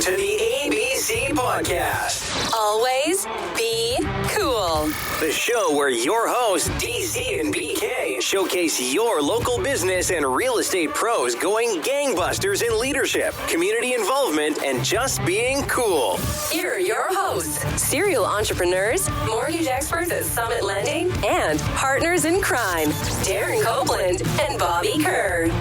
to the ABC Podcast. Always be cool. The show where your hosts, DC and BK, showcase your local business and real estate pros going gangbusters in leadership, community involvement, and just being cool. Here are your hosts, serial entrepreneurs, mortgage experts at Summit Lending, and partners in crime, Darren Copeland and Bobby Kerr.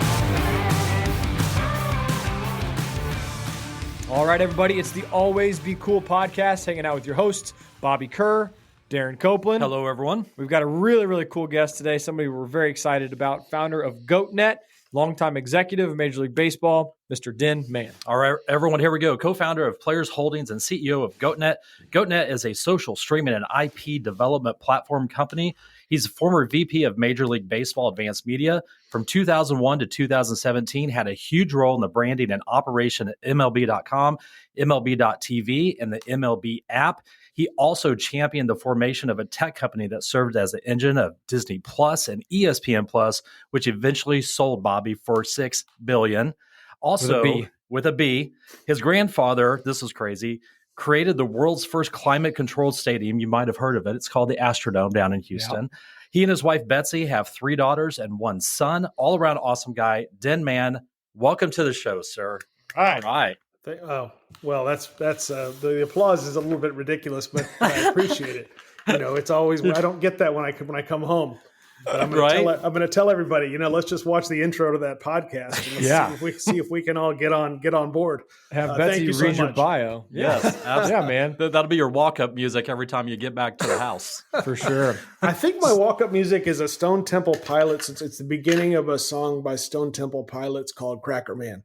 All right, everybody, it's the Always Be Cool podcast, hanging out with your hosts, Bobby Kerr, Darren Copeland. Hello, everyone. We've got a really, really cool guest today, somebody we're very excited about, founder of Goatnet, longtime executive of Major League Baseball, Mr. Dinn Mann. All right, everyone, here we go. Co-founder of Players Holdings and CEO of Goatnet. Goatnet is a social streaming and IP development platform company. He's a former VP of Major League Baseball Advanced Media. From 2001 to 2017, had a huge role in the branding and operation at MLB.com, MLB.TV, and the MLB app. He also championed the formation of a tech company that served as the engine of Disney Plus and ESPN Plus, which eventually sold Bobby for $6 billion. Also, with a B, his grandfather, this is crazy, created the world's first climate-controlled stadium. You might have heard of it. It's called the Astrodome down in Houston. Yep. He and his wife, Betsy, have 3 daughters and 1 son. All-around awesome guy. Dinn Mann, welcome to the show, sir. Hi. All right. Oh, well, that's the applause is a little bit ridiculous, but I appreciate it. You know, it's always, I don't get that when I come home. But I'm going to tell everybody, you know, let's just watch the intro to that podcast. And let's see if we can all get on board. Have Betsy read your bio. Yes, absolutely. Yeah, man. That'll be your walk-up music every time you get back to the house. For sure. I think my walk-up music is a Stone Temple Pilots. It's the beginning of a song by Stone Temple Pilots called Cracker Man.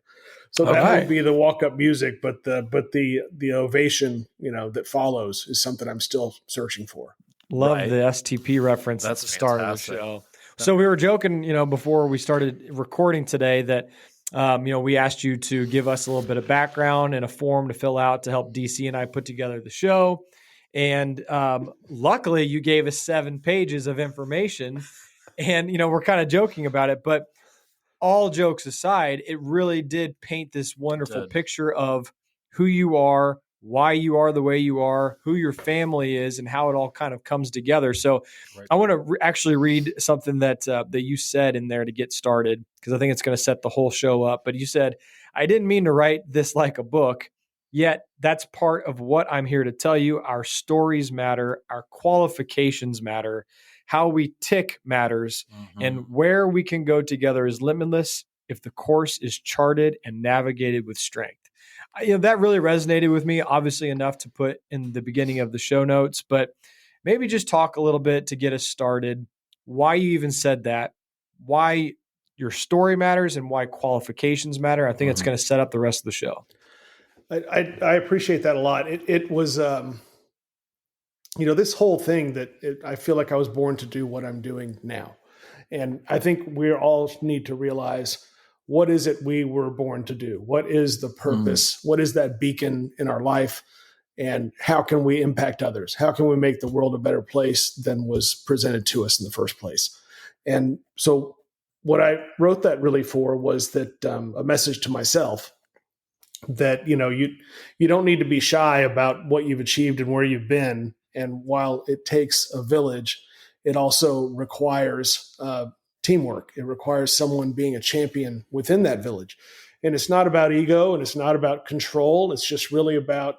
So that would be the walk-up music, but the ovation, you know, that follows is something I'm still searching for. Love the STP reference at the start of the show. So we were joking, you know, before we started recording today that, you know, we asked you to give us a little bit of background and a form to fill out to help DC and I put together the show. And luckily you gave us 7 pages of information and, you know, we're kind of joking about it, but all jokes aside, it really did paint this wonderful picture of who you are, why you are the way you are, who your family is, and how it all kind of comes together. So I want to actually read something that you said in there to get started, because I think it's going to set the whole show up. But you said, I didn't mean to write this like a book, yet that's part of what I'm here to tell you. Our stories matter. Our qualifications matter. How we tick matters. And where we can go together is limitless if the course is charted and navigated with strength. You know, that really resonated with me, obviously enough to put in the beginning of the show notes, but maybe just talk a little bit to get us started, why you even said that, why your story matters, and why qualifications matter. I think it's going to set up the rest of the show. I appreciate that a lot. It was, you know, this whole thing I feel like I was born to do what I'm doing now. And I think we all need to realize, what is it we were born to do? What is the purpose? What is that beacon in our life? And how can we impact others? How can we make the world a better place than was presented to us in the first place? And so what I wrote that really for was that a message to myself that, you know, you don't need to be shy about what you've achieved and where you've been. And while it takes a village, it also requires teamwork. It requires someone being a champion within that village. And it's not about ego and it's not about control. It's just really about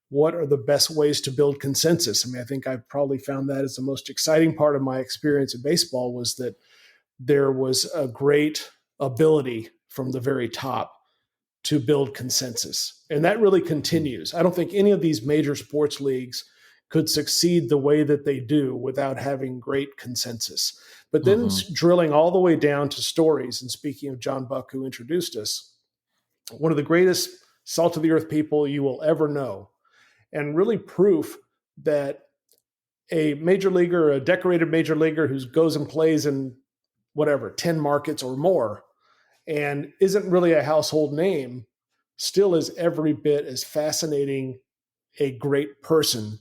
what are the best ways to build consensus. I mean, I think I've probably found that as the most exciting part of my experience in baseball was that there was a great ability from the very top to build consensus. And that really continues. I don't think any of these major sports leagues could succeed the way that they do without having great consensus. But then drilling all the way down to stories, and speaking of John Buck, who introduced us, one of the greatest salt of the earth people you will ever know, and really proof that a major leaguer, a decorated major leaguer who goes and plays in 10 markets or more, and isn't really a household name, still is every bit as fascinating a great person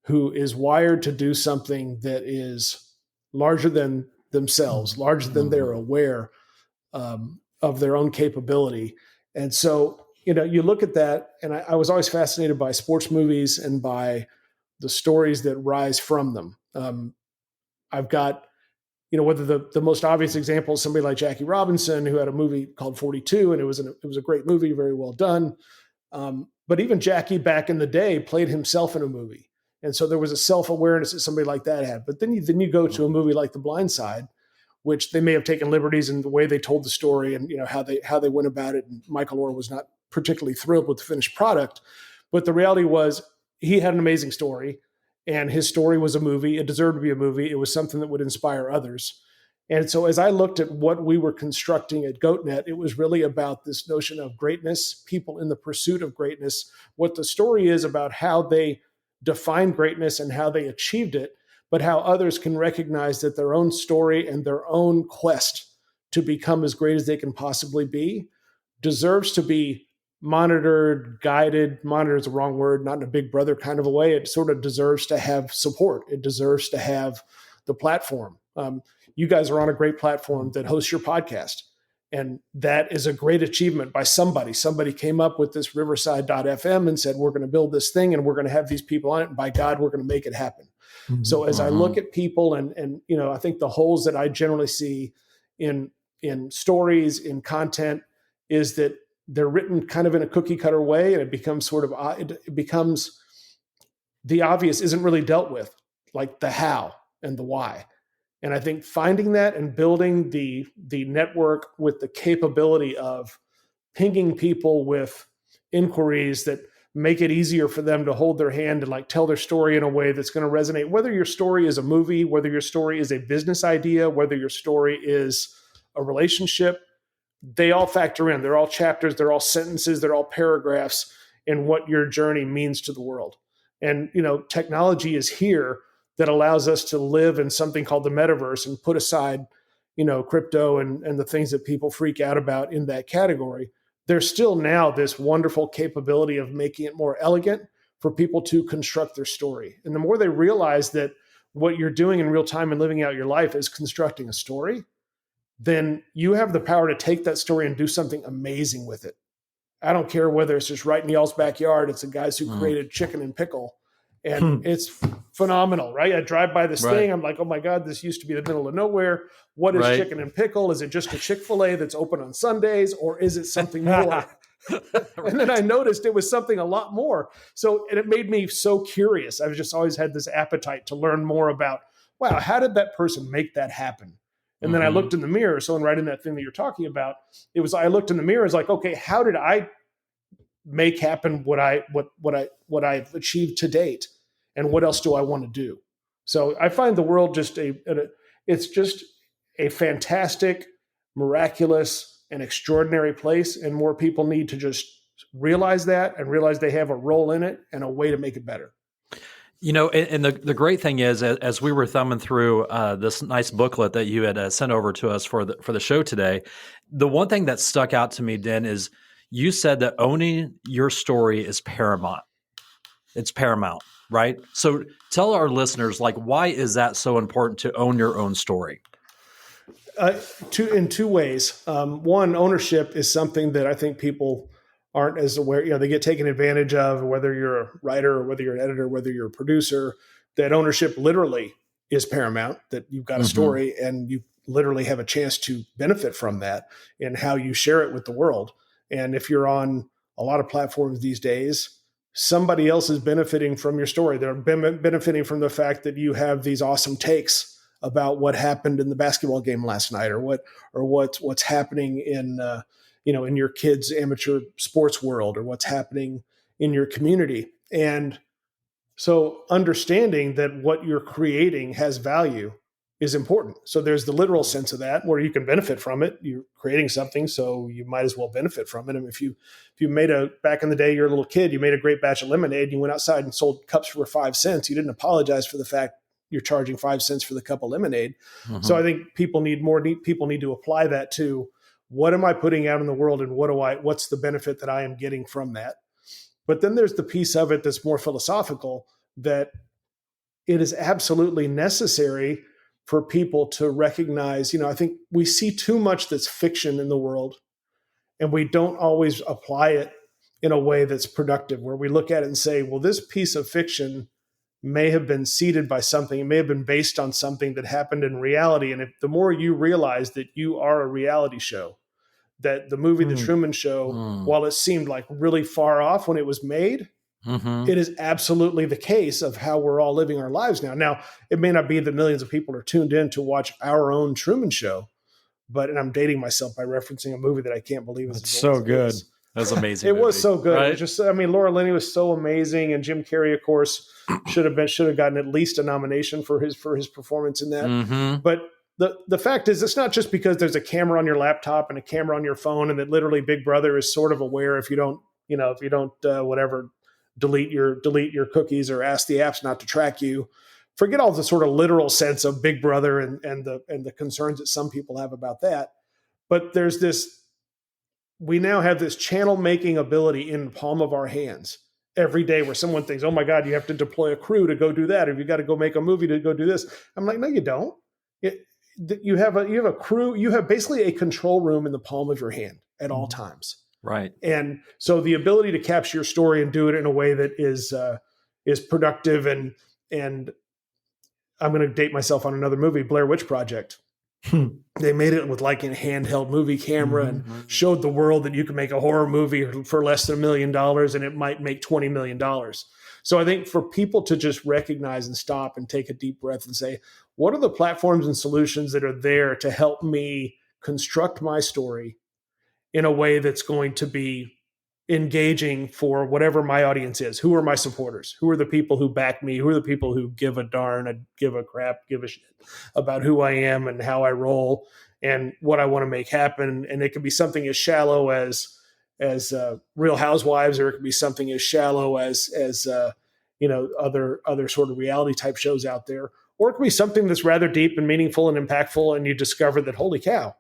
who is wired to do something that is larger than themselves, larger than they're aware of their own capability. And so you look at that, and I was always fascinated by sports movies and by the stories that rise from them. I've got, whether the most obvious example is somebody like Jackie Robinson, who had a movie called 42, and it was a great movie, very well done. But even Jackie back in the day played himself in a movie. And so there was a self-awareness that somebody like that had. But then you go to a movie like The Blind Side, which they may have taken liberties in the way they told the story and how they went about it. And Michael Orr was not particularly thrilled with the finished product. But the reality was he had an amazing story, and his story was a movie. It deserved to be a movie. It was something that would inspire others. And so as I looked at what we were constructing at Goatnet, it was really about this notion of greatness, people in the pursuit of greatness, what the story is about how they defined greatness and how they achieved it, but how others can recognize that their own story and their own quest to become as great as they can possibly be deserves to be monitored, guided. Monitor is the wrong word, not in a big brother kind of a way. It sort of deserves to have support. It deserves to have the platform. You guys are on a great platform that hosts your podcast. And that is a great achievement by somebody. Somebody came up with this Riverside.fm and said, we're going to build this thing and we're going to have these people on it. And by God, we're going to make it happen. Mm-hmm. So as I look at people and I think the holes that I generally see in stories, in content, is that they're written kind of in a cookie cutter way. And it becomes it becomes the obvious isn't really dealt with, like the how and the why. And I think finding that and building the network with the capability of pinging people with inquiries that make it easier for them to hold their hand and like tell their story in a way that's going to resonate, whether your story is a movie, whether your story is a business idea, whether your story is a relationship, they all factor in. They're all chapters, they're all sentences, they're all paragraphs in what your journey means to the world. And, technology is here that allows us to live in something called the metaverse and put aside, crypto and the things that people freak out about in that category. There's still now this wonderful capability of making it more elegant for people to construct their story. And the more they realize that what you're doing in real time and living out your life is constructing a story, then you have the power to take that story and do something amazing with it. I don't care whether it's just right in y'all's backyard. It's the guys who created Chicken and Pickle. And it's phenomenal, right? I drive by this thing. I'm like, oh my God, this used to be the middle of nowhere. What is Chicken and Pickle? Is it just a Chick-fil-A that's open on Sundays, or is it something more? And then I noticed it was something a lot more. And it made me so curious. I've just always had this appetite to learn more about, wow, how did that person make that happen? And then I looked in the mirror. So in writing that thing that you're talking about, I looked in the mirror. It's like, okay, how did I make happen what I've achieved to date, and what else do I want to do? So I find the world it's just a fantastic, miraculous, and extraordinary place, and more people need to just realize that and realize they have a role in it and a way to make it better. And the great thing is, as we were thumbing through this nice booklet that you had sent over to us for the show today, the one thing that stuck out to me, Dinn, is you said that owning your story is paramount. It's paramount, right? So tell our listeners, why is that so important to own your own story? In two ways. One, ownership is something that I think people aren't as aware, they get taken advantage of, whether you're a writer or whether you're an editor, whether you're a producer, that ownership literally is paramount, that you've got a story and you literally have a chance to benefit from that in how you share it with the world. And if you're on a lot of platforms these days, somebody else is benefiting from your story. They're benefiting from the fact that you have these awesome takes about what happened in the basketball game last night, or what's happening in in your kids' amateur sports world, or what's happening in your community. And so understanding that what you're creating has value is important. So there's the literal sense of that, where you can benefit from it. You're creating something, so you might as well benefit from it. And if you back in the day, you're a little kid, you made a great batch of lemonade, and you went outside and sold cups for 5 cents. You didn't apologize for the fact you're charging 5 cents for the cup of lemonade. So I think people need to apply that to, what am I putting out in the world, and what's the benefit that I am getting from that? But then there's the piece of it that's more philosophical, that it is absolutely necessary for people to recognize, I think we see too much that's fiction in the world, and we don't always apply it in a way that's productive, where we look at it and say, well, this piece of fiction may have been seeded by something. It may have been based on something that happened in reality. And if the more you realize that you are a reality show, that the movie The Truman Show, while it seemed like really far off when it was made, it is absolutely the case of how we're all living our lives now. Now, it may not be that millions of people are tuned in to watch our own Truman Show, and I'm dating myself by referencing a movie that I can't believe is so good. That was amazing. It was so good. Right? It just, I mean, Laura Linney was so amazing, and Jim Carrey, of course, should have gotten at least a nomination for his performance in that. But the fact is, it's not just because there's a camera on your laptop and a camera on your phone, and that literally Big Brother is sort of aware if you don't delete your cookies or ask the apps not to track you. Forget all the sort of literal sense of Big Brother and the concerns that some people have about that. But there's this, we now have this channel making ability in the palm of our hands every day, where someone thinks, oh my God, you have to deploy a crew to go do that, or you got to go make a movie to go do this. I'm like, no, you don't. You have a crew. You have basically a control room in the palm of your hand at all times. Right. And so the ability to capture your story and do it in a way that is productive, and I'm going to date myself on another movie, Blair Witch Project. They made it with like a handheld movie camera and showed the world that you can make a horror movie for less than $1 million and it might make $20 million. So I think for people to just recognize and stop and take a deep breath and say, what are the platforms and solutions that are there to help me construct my story in a way that's going to be engaging for whatever my audience is? Who are my supporters? Who are the people who back me? Who are the people who give a darn, give a crap, give a shit about who I am and how I roll and what I want to make happen? And it could be something as shallow as Real Housewives, or it could be something as shallow as other sort of reality type shows out there, or it could be something that's rather deep and meaningful and impactful, and you discover that, holy cow,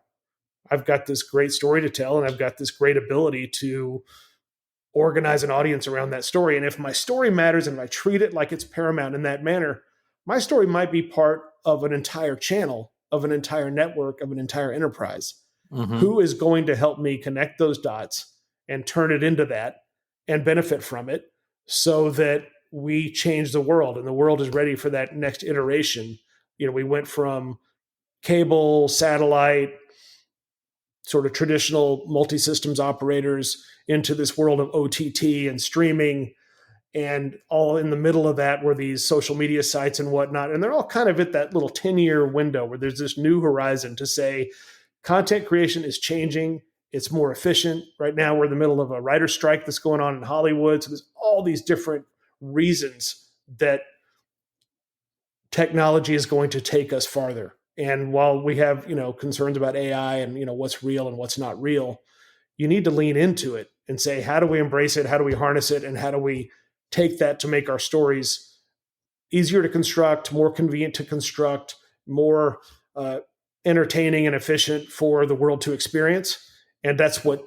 I've got this great story to tell, and I've got this great ability to organize an audience around that story. And if my story matters and I treat it like it's paramount in that manner, my story might be part of an entire channel, of an entire network, of an entire enterprise. Who is going to help me connect those dots and turn it into that and benefit from it, so that we change the world and the world is ready for that next iteration. We went from cable, satellite, sort of traditional multi-systems operators into this world of OTT and streaming, and all in the middle of that were these social media sites and whatnot. And they're all kind of at that little 10-year window where there's this new horizon to say content creation is changing. It's more efficient. Right now, we're in the middle of a writer's strike that's going on in Hollywood. So there's all these different reasons that technology is going to take us farther. And while we have, concerns about AI and, what's real and what's not real, you need to lean into it and say, how do we embrace it? How do we harness it? And how do we take that to make our stories easier to construct, more convenient to construct, more entertaining and efficient for the world to experience? And that's what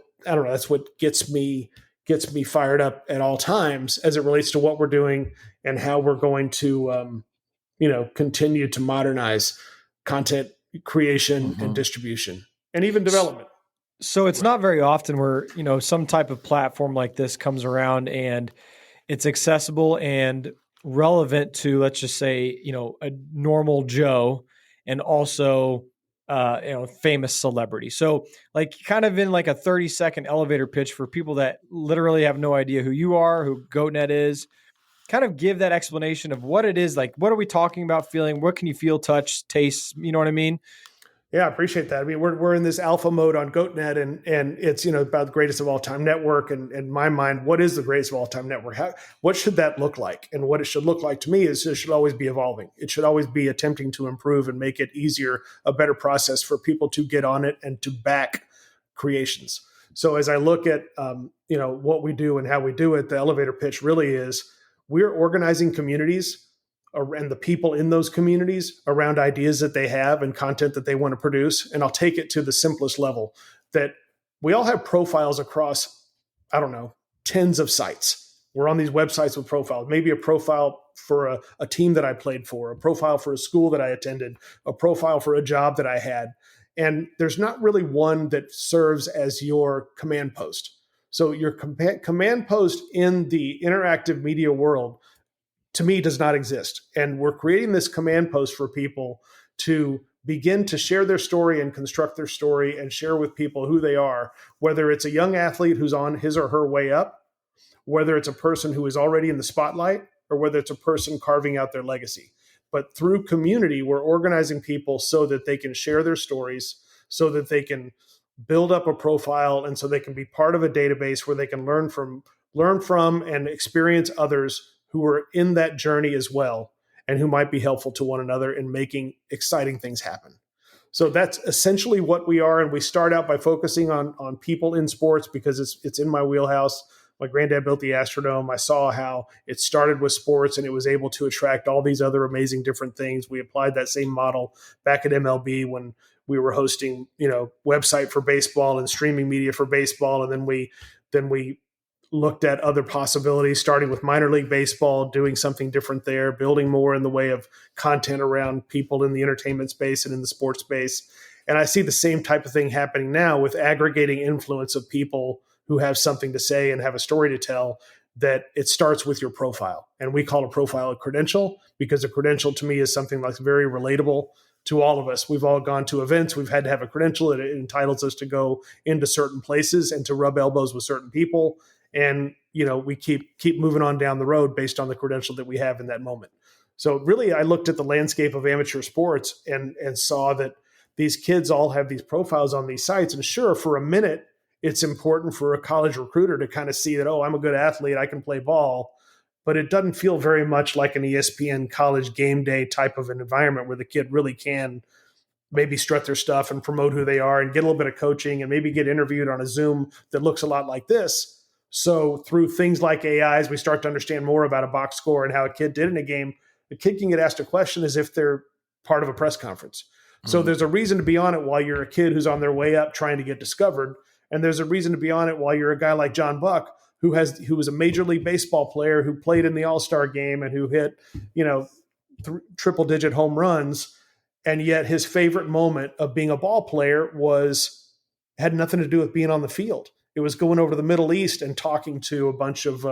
gets me fired up at all times as it relates to what we're doing and how we're going to, continue to modernize content creation and distribution and even development. So it's not very often where, some type of platform like this comes around and it's accessible and relevant to, let's just say, a normal Joe and also, famous celebrity. So like kind of in like a 30-second elevator pitch for people that literally have no idea who you are, who Goatnet is, kind of give that explanation of what it is. Like, what are we talking about feeling? What can you feel, touch, taste? You know what I mean? Yeah, I appreciate that. I mean, we're in this alpha mode on Goatnet, and it's about the greatest of all time network. And in my mind, what is the greatest of all time network? What should that look like? And what it should look like to me is it should always be evolving. It should always be attempting to improve and make it easier, a better process for people to get on it and to back creations. So as I look at what we do and how we do it, the elevator pitch really is we're organizing communities and the people in those communities around ideas that they have and content that they want to produce. And I'll take it to the simplest level, that we all have profiles across, tens of sites. We're on these websites with profiles, maybe a profile for a team that I played for, a profile for a school that I attended, a profile for a job that I had. And there's not really one that serves as your command post. So your command post in the interactive media world, to me, does not exist. And we're creating this command post for people to begin to share their story and construct their story and share with people who they are, whether it's a young athlete who's on his or her way up, whether it's a person who is already in the spotlight, or whether it's a person carving out their legacy. But through community, we're organizing people so that they can share their stories, so that they can build up a profile, and so they can be part of a database where they can learn from and experience others who are in that journey as well, and who might be helpful to one another in making exciting things happen. So that's essentially what we are. And we start out by focusing on people in sports because it's in my wheelhouse. My granddad built the Astrodome. I saw how it started with sports and it was able to attract all these other amazing different things. We applied that same model back at MLB when we were hosting, website for baseball and streaming media for baseball. And then we looked at other possibilities, starting with minor league baseball, doing something different there, building more in the way of content around people in the entertainment space and in the sports space. And I see the same type of thing happening now with aggregating influence of people who have something to say and have a story to tell, that it starts with your profile. And we call a profile a credential, because a credential to me is something that's very relatable to all of us. We've all gone to events. We've had to have a credential. It entitles us to go into certain places and to rub elbows with certain people. And, we keep moving on down the road based on the credential that we have in that moment. So really, I looked at the landscape of amateur sports and saw that these kids all have these profiles on these sites. And sure, for a minute, it's important for a college recruiter to kind of see that, oh, I'm a good athlete, I can play ball. But it doesn't feel very much like an ESPN college game day type of an environment where the kid really can maybe strut their stuff and promote who they are and get a little bit of coaching and maybe get interviewed on a Zoom that looks a lot like this. So through things like AIs, we start to understand more about a box score and how a kid did in a game. The kid can get asked a question as if they're part of a press conference. Mm-hmm. So there's a reason to be on it while you're a kid who's on their way up trying to get discovered. And there's a reason to be on it while you're a guy like John Buck, who was a Major League Baseball player who played in the All-Star game and who hit, triple-digit home runs. And yet his favorite moment of being a ball player had nothing to do with being on the field. It was going over to the Middle East and talking to a bunch of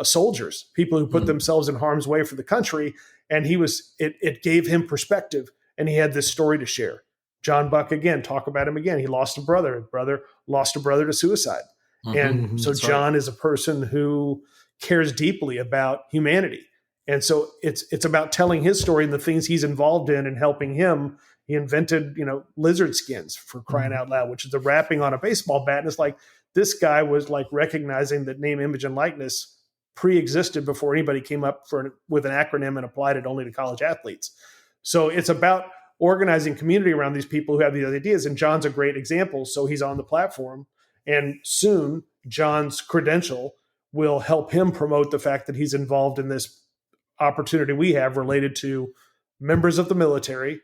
soldiers, people who put themselves in harm's way for the country. And it gave him perspective, and he had this story to share. John Buck, again, talk about him again. He lost a brother. His brother lost a brother to suicide. And so John is a person who cares deeply about humanity. And so it's about telling his story and the things he's involved in and helping him. He invented, lizard skins, for crying out loud, which is the wrapping on a baseball bat. And it's like, this guy was like recognizing that name, image, and likeness pre-existed before anybody came up with an acronym and applied it only to college athletes. So it's about organizing community around these people who have these ideas. And John's a great example. So he's on the platform, and soon John's credential will help him promote the fact that he's involved in this opportunity we have related to members of the military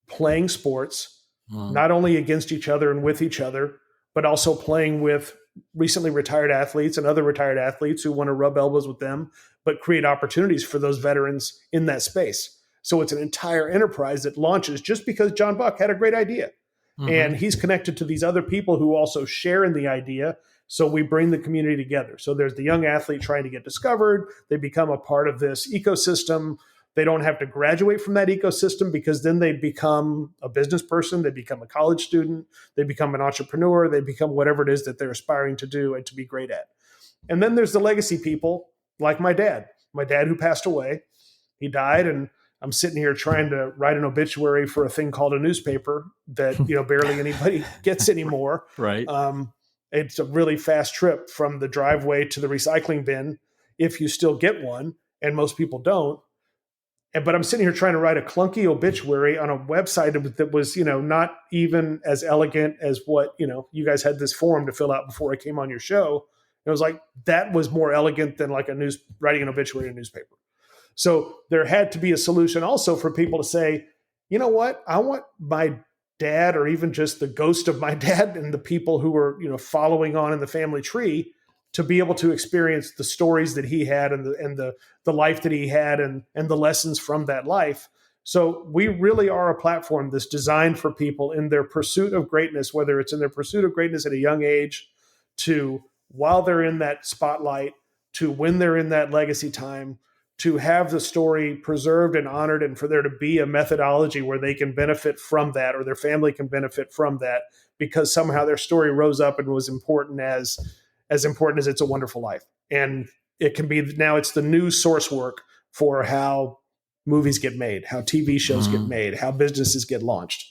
playing sports, not only against each other and with each other, but also playing with recently retired athletes and other retired athletes who want to rub elbows with them, but create opportunities for those veterans in that space. So it's an entire enterprise that launches just because John Buck had a great idea. And he's connected to these other people who also share in the idea. So we bring the community together. So there's the young athlete trying to get discovered. They become a part of this ecosystem. They don't have to graduate from that ecosystem, because then they become a business person. They become a college student. They become an entrepreneur. They become whatever it is that they're aspiring to do and to be great at. And then there's the legacy people like my dad who passed away. He died, and I'm sitting here trying to write an obituary for a thing called a newspaper that, barely anybody gets anymore. Right. It's a really fast trip from the driveway to the recycling bin, if you still get one, and most people don't. But I'm sitting here trying to write a clunky obituary on a website that was, not even as elegant as what, you guys had this form to fill out before I came on your show. It was like, that was more elegant than like writing an obituary in a newspaper. So there had to be a solution also for people to say, you know what, I want my dad, or even just the ghost of my dad and the people who were, following on in the family tree, to be able to experience the stories that he had and the life that he had and the lessons from that life. So we really are a platform that's designed for people in their pursuit of greatness, whether it's in their pursuit of greatness at a young age, to while they're in that spotlight, to when they're in that legacy time, to have the story preserved and honored, and for there to be a methodology where they can benefit from that, or their family can benefit from that, because somehow their story rose up and was important as important as It's a Wonderful Life. And it can be, now it's the new source work for how movies get made, how TV shows get made, how businesses get launched.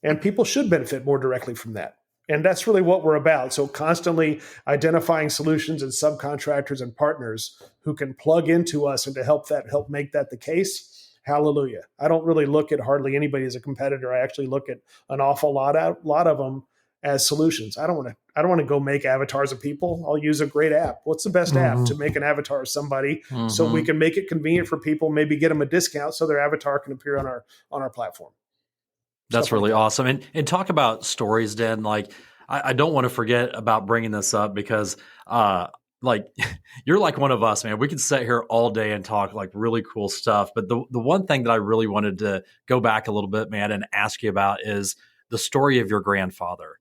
And people should benefit more directly from that. And that's really what we're about. So constantly identifying solutions and subcontractors and partners who can plug into us and to help make that the case. Hallelujah. I don't really look at hardly anybody as a competitor. I actually look at an awful lot of them as solutions. I don't want to go make avatars of people. I'll use a great app. What's the best app to make an avatar of somebody so we can make it convenient for people, maybe get them a discount so their avatar can appear on our platform. That's really awesome. And talk about stories, Dinn. Like, I don't want to forget about bringing this up because, like, you're like one of us, man. We could sit here all day and talk like really cool stuff. But the one thing that I really wanted to go back a little bit, man, and ask you about is the story of your grandfather.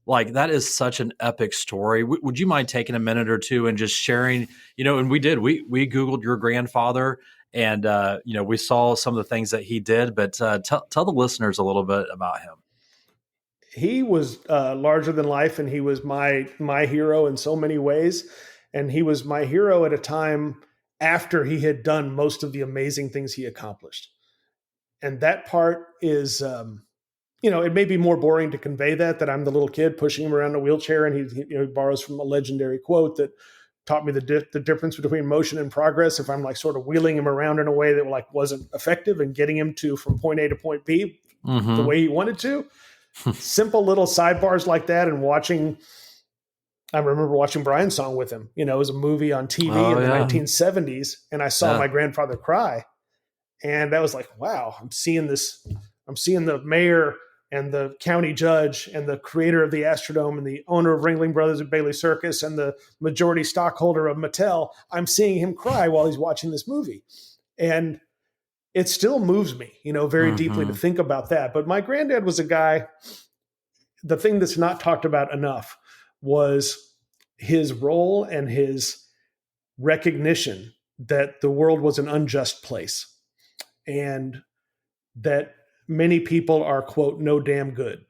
Like, that is such an epic story. Would you mind taking a minute or two and just sharing, and we Googled your grandfather. And, we saw some of the things that he did, but tell the listeners a little bit about him. He was larger than life, and he was my hero in so many ways. And he was my hero at a time after he had done most of the amazing things he accomplished. And that part is, it may be more boring to convey that I'm the little kid pushing him around in a wheelchair, and he borrows from a legendary quote that taught me the difference between motion and progress. If I'm like sort of wheeling him around in a way that like wasn't effective and getting him from point A to point B the way he wanted to, simple little sidebars like that. And I remember watching Brian's Song with him. It was a movie on TV in the 1970s, and I saw my grandfather cry, and that was like, wow, I'm seeing the mayor and the county judge and the creator of the Astrodome and the owner of Ringling Bros Circus and the majority stockholder of Mattel. I'm seeing him cry while he's watching this movie. And it still moves me, very deeply to think about that. But my granddad was a guy, the thing that's not talked about enough was his role and his recognition that the world was an unjust place and that many people are, quote, no damn good.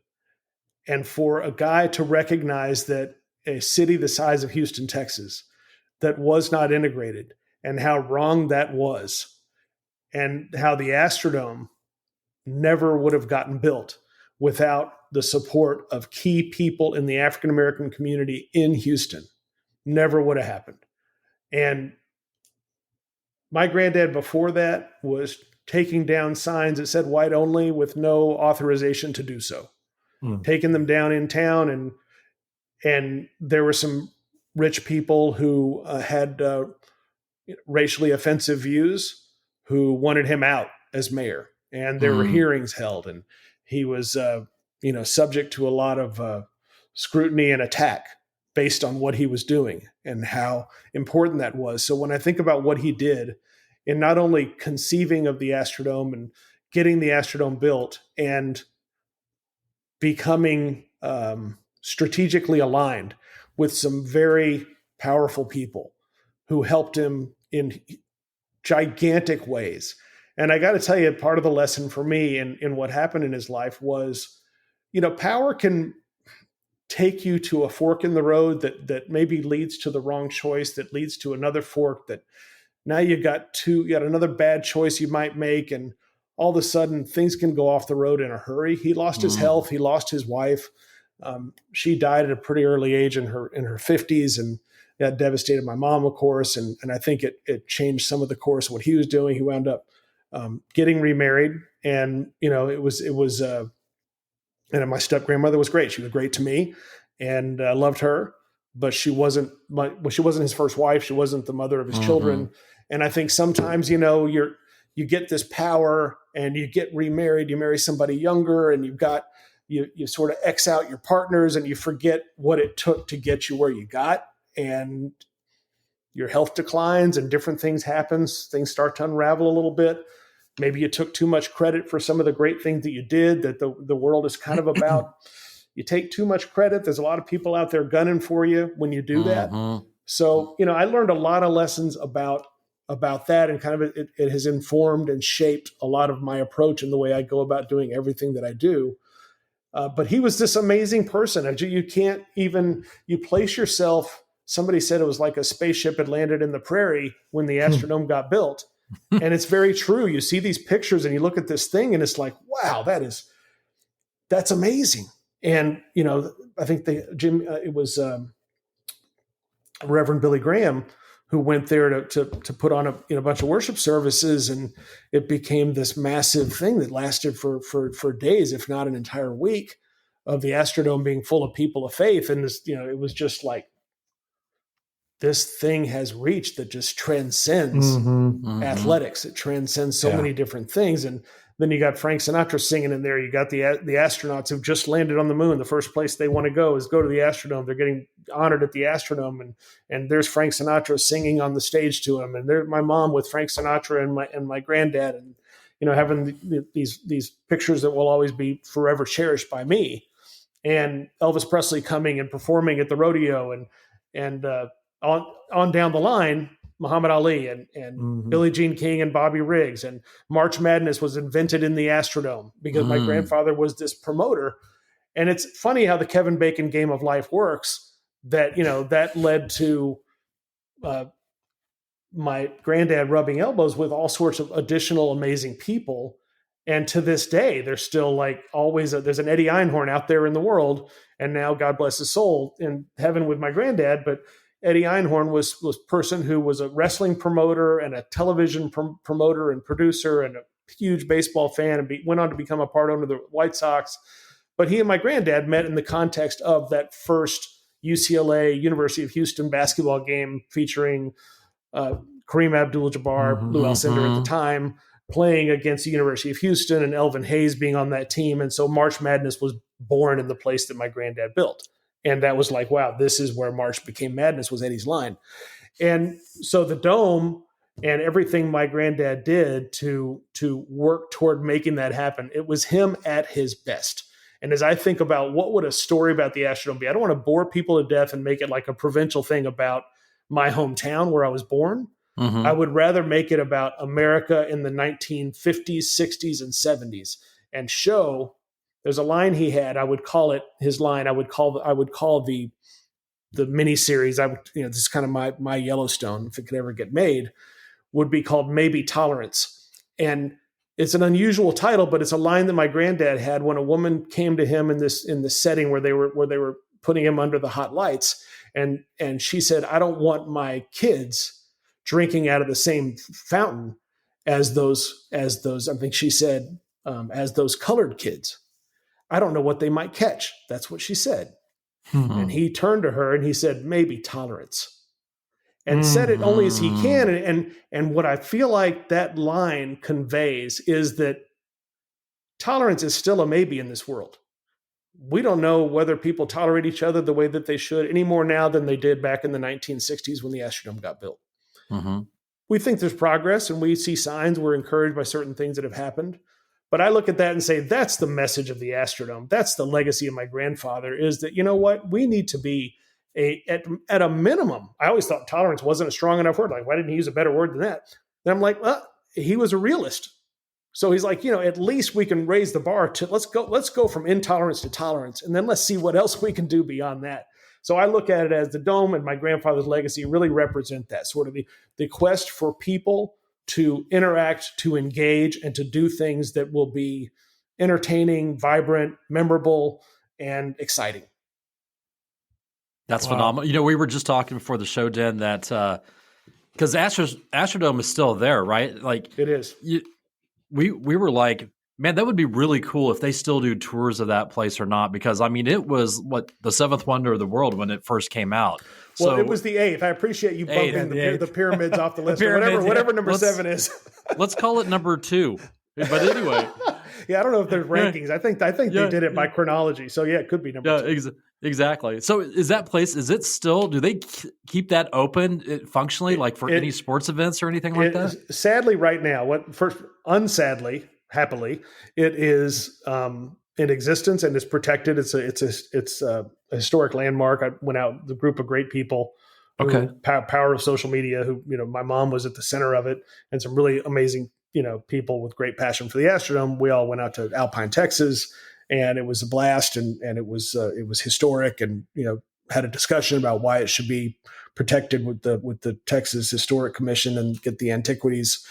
And for a guy to recognize that a city the size of Houston, Texas, that was not integrated, and how wrong that was, and how the Astrodome never would have gotten built without the support of key people in the African-American community in Houston, never would have happened. And my granddad before that was taking down signs that said white only with no authorization to do so, taking them down in town. And there were some rich people who had racially offensive views who wanted him out as mayor. And there were hearings held, and he was, subject to a lot of scrutiny and attack based on what he was doing and how important that was. So when I think about what he did in not only conceiving of the Astrodome and getting the Astrodome built and becoming strategically aligned with some very powerful people who helped him in gigantic ways. And I got to tell you, part of the lesson for me in what happened in his life was, power can take you to a fork in the road that maybe leads to the wrong choice, that leads to another fork, that now you got another bad choice you might make. And all of a sudden things can go off the road in a hurry. He lost his health. He lost his wife. She died at a pretty early age in her 50s. And that devastated my mom, of course. And I think it changed some of the course of what he was doing. He wound up getting remarried. And, and my step grandmother was great. She was great to me, and I loved her, but she wasn't his first wife. She wasn't the mother of his children. And I think sometimes, you get this power and you get remarried, you marry somebody younger, and you sort of X out your partners and you forget what it took to get you where you got, and your health declines and different things happens. Things start to unravel a little bit. Maybe you took too much credit for some of the great things that you did, that the world is kind of about, you take too much credit. There's a lot of people out there gunning for you when you do that. So, I learned a lot of lessons about that, and kind of it has informed and shaped a lot of my approach and the way I go about doing everything that I do. But he was this amazing person. You can't even, you place yourself, somebody said it was like a spaceship had landed in the prairie when the Astrodome got built. And it's very true. You see these pictures and you look at this thing and it's like, wow, that's amazing. And, I think it was Reverend Billy Graham who went there to put on a bunch of worship services, and it became this massive thing that lasted for days, if not an entire week, of the Astrodome being full of people of faith. And this, it was just like, this thing has reached that just transcends athletics. It transcends so many different things. And then you got Frank Sinatra singing in there. You got the astronauts who've just landed on the moon. The first place they want to go is go to the Astrodome. They're getting honored at the Astrodome, and there's Frank Sinatra singing on the stage to him. And there's my mom with Frank Sinatra and my granddad, and having these pictures that will always be forever cherished by me. And Elvis Presley coming and performing at the rodeo, and on down the line, Muhammad Ali and Billie Jean King and Bobby Riggs, and March Madness was invented in the Astrodome because my grandfather was this promoter. And it's funny how the Kevin Bacon game of life works, that, that led to my granddad rubbing elbows with all sorts of additional amazing people. And to this day, there's still like always, there's an Eddie Einhorn out there in the world. And now, God bless his soul, in heaven with my granddad. But Eddie Einhorn was a person who was a wrestling promoter and a television promoter and producer and a huge baseball fan, and went on to become a part owner of the White Sox. But he and my granddad met in the context of that first UCLA University of Houston basketball game featuring Kareem Abdul-Jabbar, Lou Alcindor at the time, playing against the University of Houston, and Elvin Hayes being on that team. And so March Madness was born in the place that my granddad built. And that was like, wow, this is where March became Madness, was Eddie's line. And so the Dome and everything my granddad did to work toward making that happen, it was him at his best. And as I think about what would a story about the Astrodome be, I don't want to bore people to death and make it like a provincial thing about my hometown where I was born. I would rather make it about America in the 1950s, 60s, and 70s, and show. There's a line he had. I would call it his line. I would call the miniseries. This is kind of my Yellowstone, if it could ever get made, would be called Maybe Tolerance. And it's an unusual title, but it's a line that my granddad had when a woman came to him in this setting where they were putting him under the hot lights, and she said, "I don't want my kids drinking out of the same fountain as those. I think she said, as those colored kids. I don't know what they might catch." That's what she said. And he turned to her and he said, "Maybe tolerance," and said it only as he can. And what I feel like that line conveys is that tolerance is still a maybe in this world. We don't know whether people tolerate each other the way that they should any more now than they did back in the 1960s when the Astrodome got built. We think there's progress and we see signs. We're encouraged by certain things that have happened. But I look at that and say, that's the message of the Astrodome. That's the legacy of my grandfather, is that, you know what, we need to be at a minimum. I always thought tolerance wasn't a strong enough word. Like, why didn't he use a better word than that? Then I'm like, well, he was a realist. So he's like, at least we can raise the bar to let's go from intolerance to tolerance. And then let's see what else we can do beyond that. So I look at it as the Dome and my grandfather's legacy really represent that sort of the quest for people to interact, to engage, and to do things that will be entertaining, vibrant, memorable, and exciting. That's phenomenal. We were just talking before the show, Dinn, that because Astrodome is still there, right? Like it is. We were like, man, that would be really cool if they still do tours of that place or not, because it was the seventh wonder of the world when it first came out. Well, it was the eighth. I appreciate you bumping the pyramids off the list. Whatever number 7 is. Let's call it number 2. But anyway. Yeah, I don't know if there's rankings. I think they did it by chronology. So yeah, it could be number 2. Exactly. So is that place, is it still, do they keep that open functionally, like for any sports events or anything like that? Sadly, right now, unsadly, happily, it is in existence and is protected. It's a historic landmark. I went out with a group of great people. Power of social media. Who, my mom was at the center of it, and some really amazing, people with great passion for the Astrodome. We all went out to Alpine, Texas, and it was a blast, and it was historic, and had a discussion about why it should be protected with the Texas Historic Commission and get the antiquities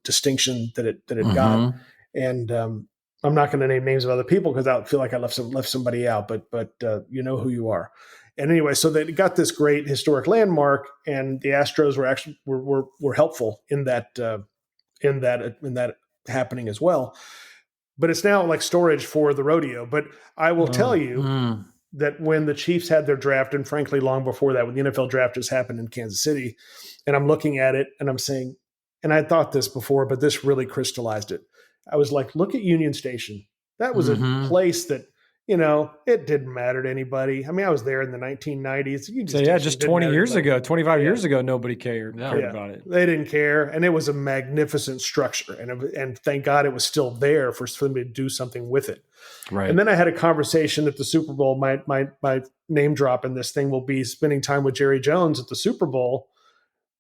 distinction that it got. And I'm not going to name names of other people because I feel like I left somebody out, but you know who you are. And anyway, so they got this great historic landmark, and the Astros were actually were helpful in that happening as well. But it's now like storage for the rodeo. But I will tell you that when the Chiefs had their draft, and frankly, long before that, when the NFL draft just happened in Kansas City, and I'm looking at it and I'm saying, and I thought this before, but this really crystallized it. I was like, look at Union Station. That was a place that, it didn't matter to anybody. I mean, I was there in the 1990s. Just 20 years ago, 25 years ago, nobody cared about it. They didn't care. And it was a magnificent structure. And thank God it was still there for them to do something with it. Right. And then I had a conversation at the Super Bowl. My name drop in this thing will be spending time with Jerry Jones at the Super Bowl,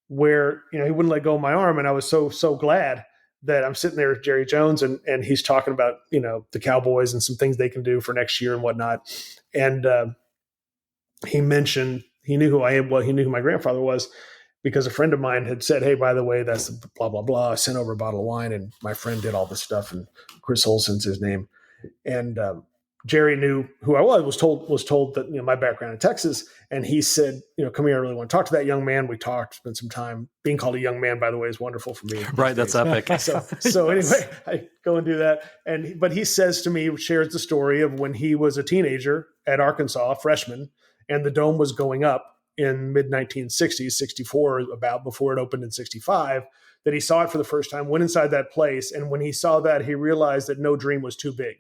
where, he wouldn't let go of my arm. And I was so glad that I'm sitting there with Jerry Jones and he's talking about, the Cowboys and some things they can do for next year and whatnot. And he mentioned, he knew who I am. Well, he knew who my grandfather was because a friend of mine had said, hey, by the way, that's blah, blah, blah. I sent over a bottle of wine and my friend did all this stuff, and Chris Olson's his name. And Jerry knew who I was told that, my background in Texas. And he said, come here, I really want to talk to that young man. We talked, spent some time. Being called a young man, by the way, is wonderful for me. Right. That's epic. So anyway, I go and do that. But he says to me, shares the story of when he was a teenager at Arkansas, a freshman, and the dome was going up in mid 1960s, 64, about before it opened in 65, that he saw it for the first time, went inside that place. And when he saw that, he realized that no dream was too big.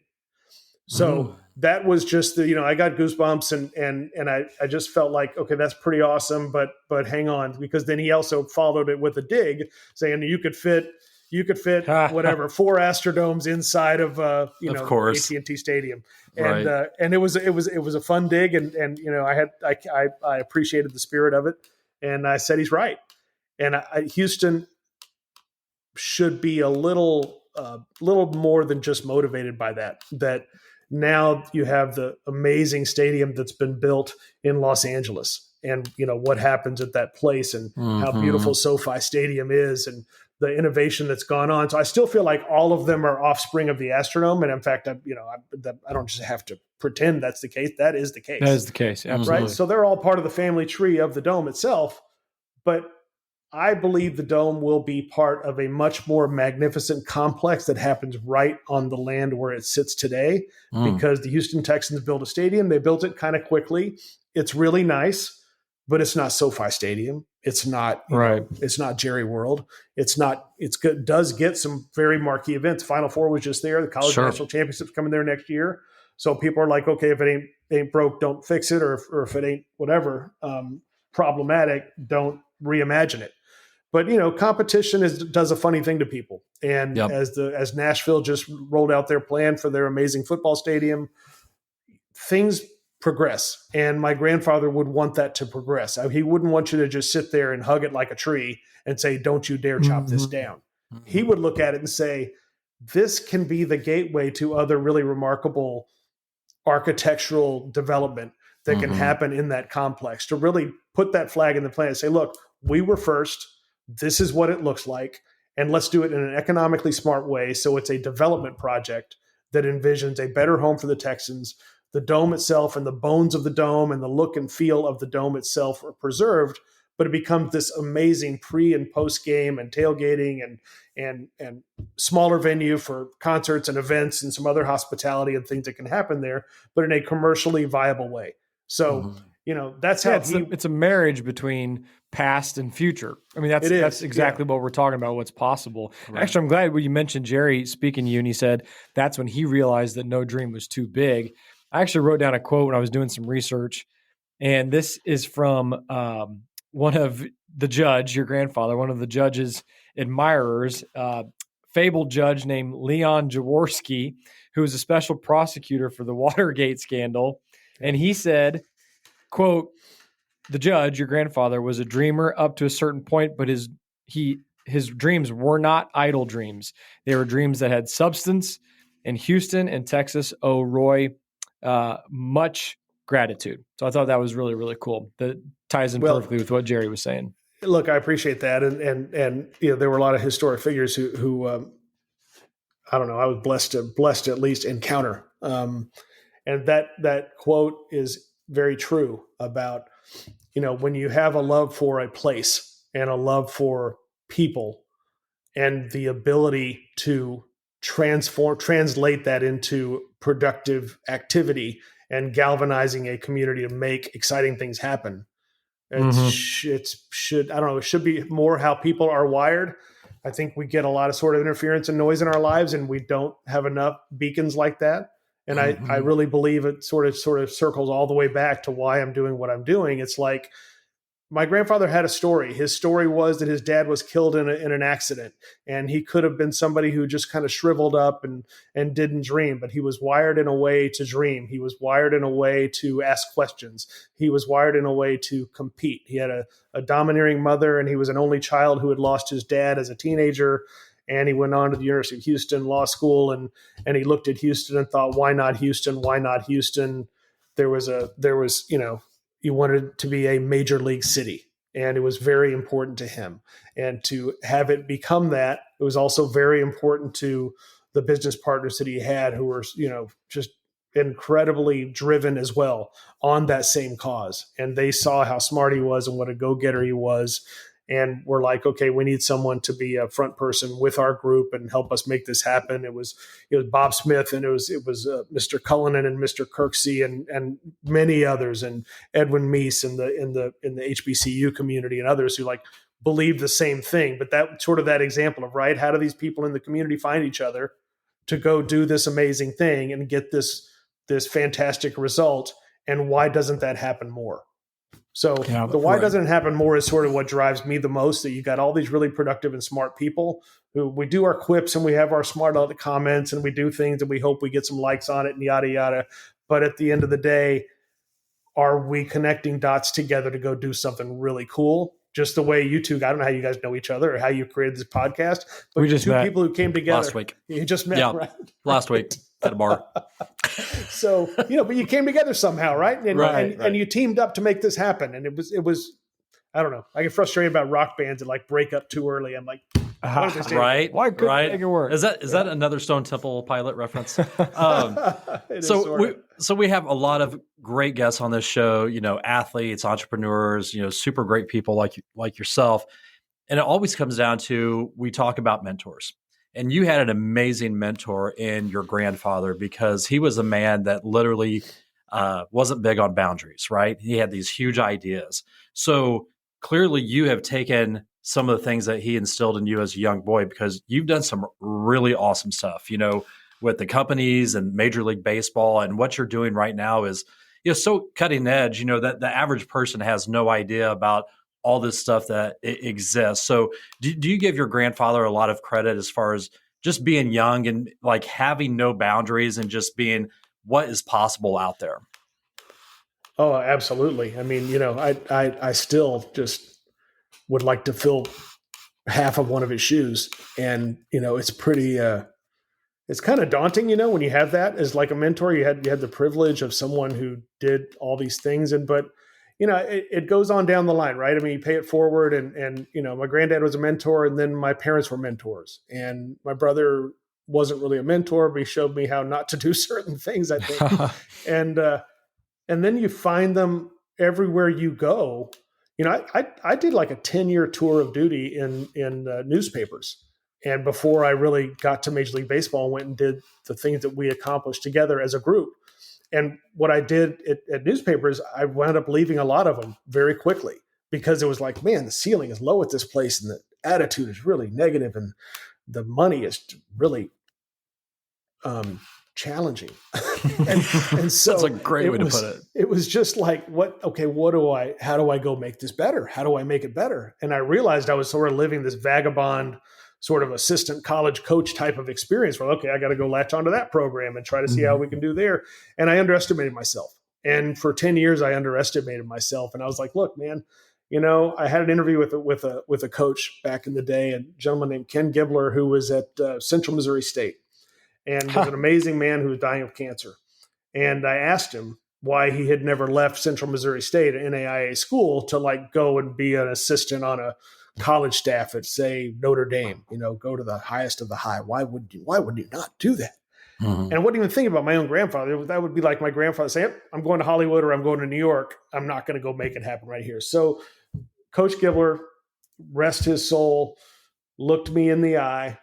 So that was just I got goosebumps and I just felt like, okay, that's pretty awesome, but hang on, because then he also followed it with a dig saying you could fit whatever 4 Astrodomes inside of AT&T Stadium. And and it was a fun dig, and I appreciated the spirit of it, and I said he's right. And Houston should be a little more than just motivated by that now you have the amazing stadium that's been built in Los Angeles, and what happens at that place, and how beautiful SoFi Stadium is, and the innovation that's gone on. So I still feel like all of them are offspring of the Astrodome. And in fact, I don't just have to pretend that's the case. That is the case. That is the case. Absolutely. Right. So they're all part of the family tree of the dome itself. But I believe the dome will be part of a much more magnificent complex that happens right on the land where it sits today, because the Houston Texans built a stadium. They built it kind of quickly. It's really nice, but it's not SoFi Stadium. It's not it's not Jerry World. It's not. It's good. Does get some very marquee events. Final Four was just there. The College National Championship's coming there next year. So people are like, okay, if it ain't broke, don't fix it, or if it ain't whatever problematic, don't reimagine it. But competition does a funny thing to people, and as Nashville just rolled out their plan for their amazing football stadium, things progress, and my grandfather would want that to progress. He wouldn't want you to just sit there and hug it like a tree and say, "Don't you dare chop this down." He would look at it and say, "This can be the gateway to other really remarkable architectural development that can happen in that complex." To really put that flag in the plan and say, "Look, we were first. This is what it looks like, and let's do it in an economically smart way." So it's a development project that envisions a better home for the Texans. The dome itself and the bones of the dome and the look and feel of the dome itself are preserved, but it becomes this amazing pre and post game and tailgating and smaller venue for concerts and events and some other hospitality and things that can happen there, but in a commercially viable way. So, that's how it's a marriage between past and future. I mean, that's exactly what we're talking about, what's possible. Right. Actually, I'm glad when you mentioned Jerry speaking to you, and he said that's when he realized that no dream was too big. I actually wrote down a quote when I was doing some research, and this is from one of the judge, your grandfather, one of the judge's admirers, fabled judge named Leon Jaworski, who was a special prosecutor for the Watergate scandal. And he said, quote, "The judge, your grandfather, was a dreamer up to a certain point, but his dreams were not idle dreams. They were dreams that had substance, and Houston and Texas owe Roy much gratitude." So I thought that was really, really cool. That ties in perfectly with what Jerry was saying. Look, I appreciate that. And there were a lot of historic figures who I don't know, I was blessed to at least encounter. And that quote is very true about, when you have a love for a place and a love for people and the ability to translate that into productive activity and galvanizing a community to make exciting things happen. It should be more how people are wired. I think we get a lot of sort of interference and noise in our lives, and we don't have enough beacons like that. And I really believe it sort of circles all the way back to why I'm doing what I'm doing. It's like, my grandfather had a story. His story was that his dad was killed in an accident, and he could have been somebody who just kind of shriveled up and didn't dream, but he was wired in a way to dream. He was wired in a way to ask questions. He was wired in a way to compete. He had a domineering mother, and he was an only child who had lost his dad as a teenager. And he went on to the University of Houston Law School, and he looked at Houston and thought, why not Houston? Why not Houston? There was he wanted it to be a major league city, and it was very important to him. And to have it become that, it was also very important to the business partners that he had, who were, just incredibly driven as well on that same cause. And they saw how smart he was and what a go-getter he was. And we're like, okay, we need someone to be a front person with our group and help us make this happen. It was Bob Smith, and it was Mr. Cullinan and Mr. Kirksey and many others, and Edwin Meese in the HBCU community and others who believed the same thing. But that sort of that example of, right, how do these people in the community find each other to go do this amazing thing and get this fantastic result? And why doesn't that happen more? So the why doesn't it happen more is sort of what drives me the most, that you got all these really productive and smart people who we do our quips and we have our smart comments and we do things and we hope we get some likes on it and yada, yada. But at the end of the day, are we connecting dots together to go do something really cool? Just the way you two, I don't know how you guys know each other or how you created this podcast, but we just two people who came together last week. You just met, right? Last week at a bar. So, but you came together somehow, right? And, right. And you teamed up to make this happen. And it was, I don't know. I get frustrated about rock bands that break up too early. I'm like, right. Why couldn't they make it work? Is that another Stone Temple Pilot reference? So we have a lot of great guests on this show, athletes, entrepreneurs, super great people like yourself. And it always comes down to, we talk about mentors. And you had an amazing mentor in your grandfather, because he was a man that literally wasn't big on boundaries, right? He had these huge ideas. So clearly you have taken some of the things that he instilled in you as a young boy, because you've done some really awesome stuff, with the companies and Major League Baseball. And what you're doing right now is, so cutting edge, that the average person has no idea about all this stuff that exists. So do you give your grandfather a lot of credit as far as just being young and having no boundaries and just being what is possible out there? Oh, absolutely. I mean, I still just would like to fill half of one of his shoes. And, it's pretty, it's kind of daunting, when you have that as a mentor. You had the privilege of someone who did all these things, but it goes on down the line, right? I mean, you pay it forward, and my granddad was a mentor, and then my parents were mentors, and my brother wasn't really a mentor, but he showed me how not to do certain things, I think. and then you find them everywhere you go. I did a 10-year tour of duty in newspapers. And before I really got to Major League Baseball, I went and did the things that we accomplished together as a group. And what I did at newspapers, I wound up leaving a lot of them very quickly, because it was like, man, the ceiling is low at this place, and the attitude is really negative, and the money is really challenging. and so that's a great way to put it. It was just like, how do I go make this better? How do I make it better? And I realized I was sort of living this vagabond sort of assistant college coach type of experience where, okay, I got to go latch onto that program and try to see how we can do there. And I underestimated myself. And for 10 years, I underestimated myself. And I was like, look, man, I had an interview with a coach back in the day, a gentleman named Ken Gibler, who was at Central Missouri State and was an amazing man who was dying of cancer. And I asked him why he had never left Central Missouri State, an NAIA school, to like go and be an assistant on a college staff at, say, Notre Dame, go to the highest of the high. Why would you not do that? And I wouldn't even think about my own grandfather. That would be like my grandfather saying, yep, I'm going to Hollywood or I'm going to New York. I'm not going to go make it happen right here. So Coach Gibler, rest his soul, looked me in the eye,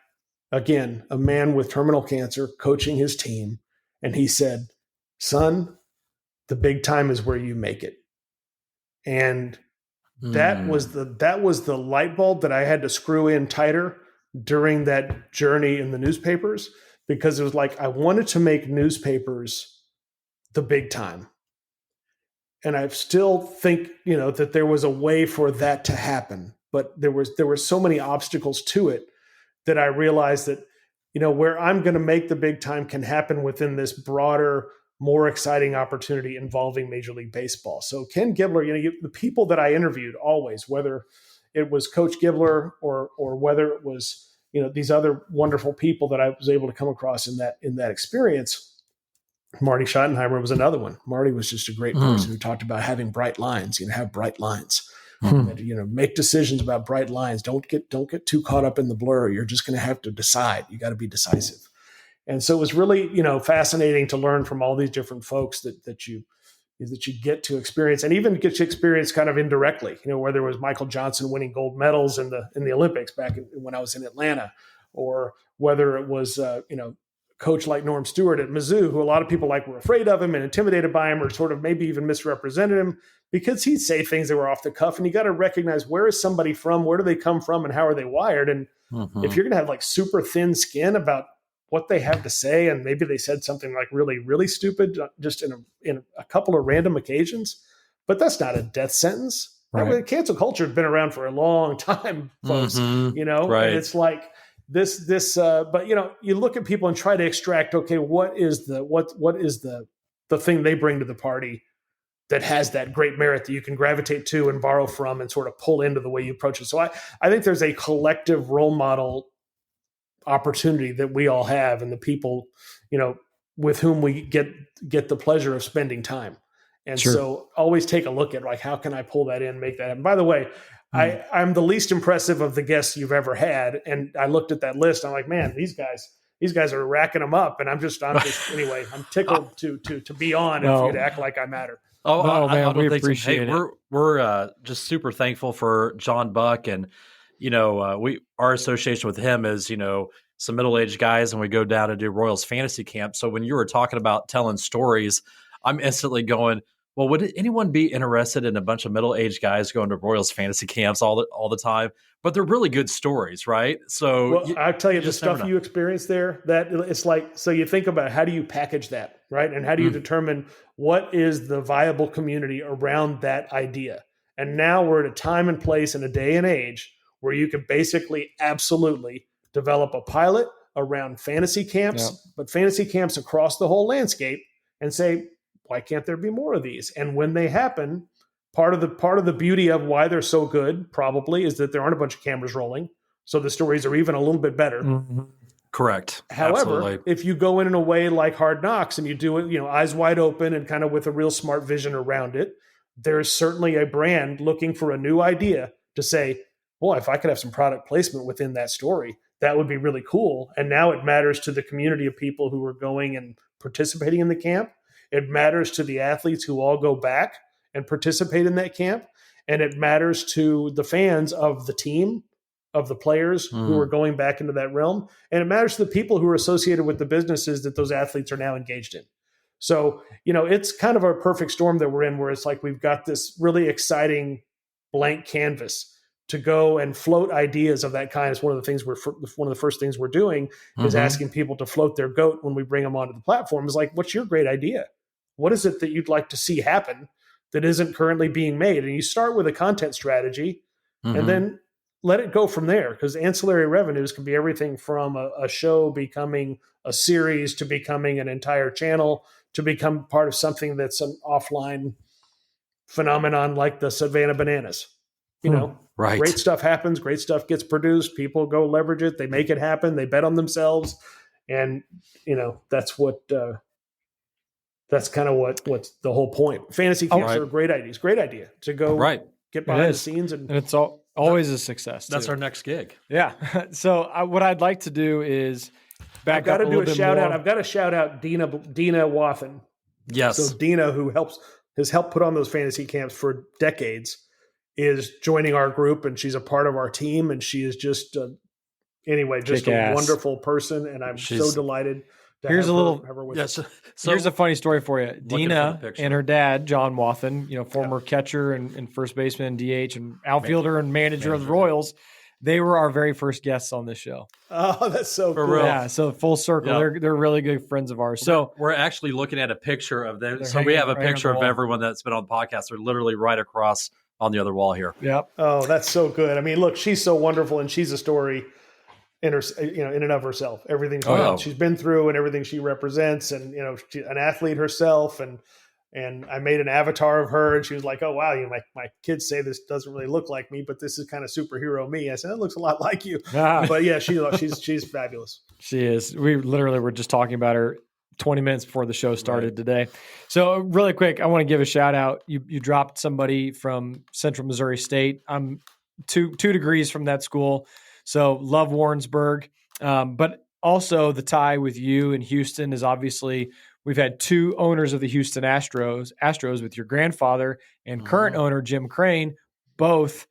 again, a man with terminal cancer coaching his team. And he said, son, the big time is where you make it. And that was the light bulb that I had to screw in tighter during that journey in the newspapers, because it was like I wanted to make newspapers the big time. And I still think, that there was a way for that to happen, but there were so many obstacles to it that I realized that, where I'm going to make the big time can happen within this broader, more exciting opportunity involving Major League Baseball. So Ken Gibler, the people that I interviewed always, whether it was Coach Gibler or whether it was, these other wonderful people that I was able to come across in that experience. Marty Schottenheimer was another one. Marty was just a great person who talked about having bright lines, have bright lines, and, make decisions about bright lines. Don't get too caught up in the blur. You're just going to have to decide. You got to be decisive. And so it was really, fascinating to learn from all these different folks that you get to experience, and even get to experience kind of indirectly, whether it was Michael Johnson winning gold medals in the Olympics back when I was in Atlanta, or whether it was, coach like Norm Stewart at Mizzou, who a lot of people were afraid of him and intimidated by him, or sort of maybe even misrepresented him because he'd say things that were off the cuff. And you got to recognize, where is somebody from? Where do they come from? And how are they wired? And if you're going to have super thin skin about what they have to say, and maybe they said something really, really stupid just in a couple of random occasions, but that's not a death sentence. Right. Cancel culture has been around for a long time, folks, right. And it's like this, but you look at people and try to extract, okay, what is the thing they bring to the party that has that great merit that you can gravitate to and borrow from and sort of pull into the way you approach it. So I think there's a collective role model opportunity that we all have, and the people, with whom we get the pleasure of spending time. And so always take a look at how can I pull that in, make that happen. By the way, I'm the least impressive of the guests you've ever had. And I looked at that list. I'm like, man, these guys are racking them up. And I'm just anyway, I'm tickled to be on and for you to act like I matter. Oh, no, man, we appreciate it. We're just super thankful for John Buck, and our association with him is some middle-aged guys, and we go down and do Royals fantasy camp. So when you were talking about telling stories, I'm instantly going, well, would anyone be interested in a bunch of middle-aged guys going to Royals fantasy camps all the time? But they're really good stories, right? So I'll tell you the stuff you experience there, that it's so you think about how do you package that, right? And how do you determine what is the viable community around that idea? And now we're at a time and place and a day and age where you can basically absolutely develop a pilot around fantasy camps, but fantasy camps across the whole landscape, and say, why can't there be more of these? And when they happen, part of the beauty of why they're so good probably is that there aren't a bunch of cameras rolling, so the stories are even a little bit better. Correct. However, Absolutely. if you go in a way like Hard Knocks and you do it, eyes wide open and kind of with a real smart vision around it, there's certainly a brand looking for a new idea to say, boy, if I could have some product placement within that story, that would be really cool. And now it matters to the community of people who are going and participating in the camp. It matters to the athletes who all go back and participate in that camp. And it matters to the fans of the team, of the players who are going back into that realm. And it matters to the people who are associated with the businesses that those athletes are now engaged in. So, it's kind of a perfect storm that we're in, where it's like we've got this really exciting blank canvas to go and float ideas of that kind. Is one of the first things we're doing is asking people to float their goat when we bring them onto the platform. Is like, what's your great idea? What is it that you'd like to see happen that isn't currently being made? And you start with a content strategy, and then let it go from there, because ancillary revenues can be everything from a show becoming a series to becoming an entire channel to become part of something that's an offline phenomenon like the Savannah Bananas. Right. Great stuff happens. Great stuff gets produced. People go leverage it. They make it happen. They bet on themselves. And, that's that's kind of what's the whole point. Fantasy camps are great ideas. Great idea to go get behind the scenes. And it's always a success. That's our next gig. Yeah. So what I'd like to do is I've got to do a shout out. I've got to shout out Dina Wathen. Yes. So Dina, who has helped put on those fantasy camps for decades, is joining our group, and she's a part of our team, and she is just a wonderful person, and I'm so delighted to have her with us. So here's a funny story for you. Dina and her dad, John Wathen, former catcher and first baseman, DH, and outfielder and manager of the Royals, they were our very first guests on this show. Oh, that's so cool. Real. Yeah, so full circle. Yep. They're really good friends of ours. So we're actually looking at a picture of them. So we have a picture of everyone that's been on the podcast. They're literally right across on the other wall here. Yep. Oh, that's so good. I mean, look, she's so wonderful, and she's a story in her, in and of herself. Everything she's been through and everything she represents, and she's an athlete herself, and I made an avatar of her, and she was like, "Oh wow, my kids say this doesn't really look like me, but this is kind of superhero me." I said, "It looks a lot like you." But yeah, she's fabulous. She is. We literally were just talking about her 20 minutes before the show started today. So really quick, I want to give a shout out. You dropped somebody from Central Missouri State. I'm two degrees from that school. So love Warrensburg. But also the tie with you and Houston is obviously we've had two owners of the Houston Astros with your grandfather and current owner, Jim Crane, both,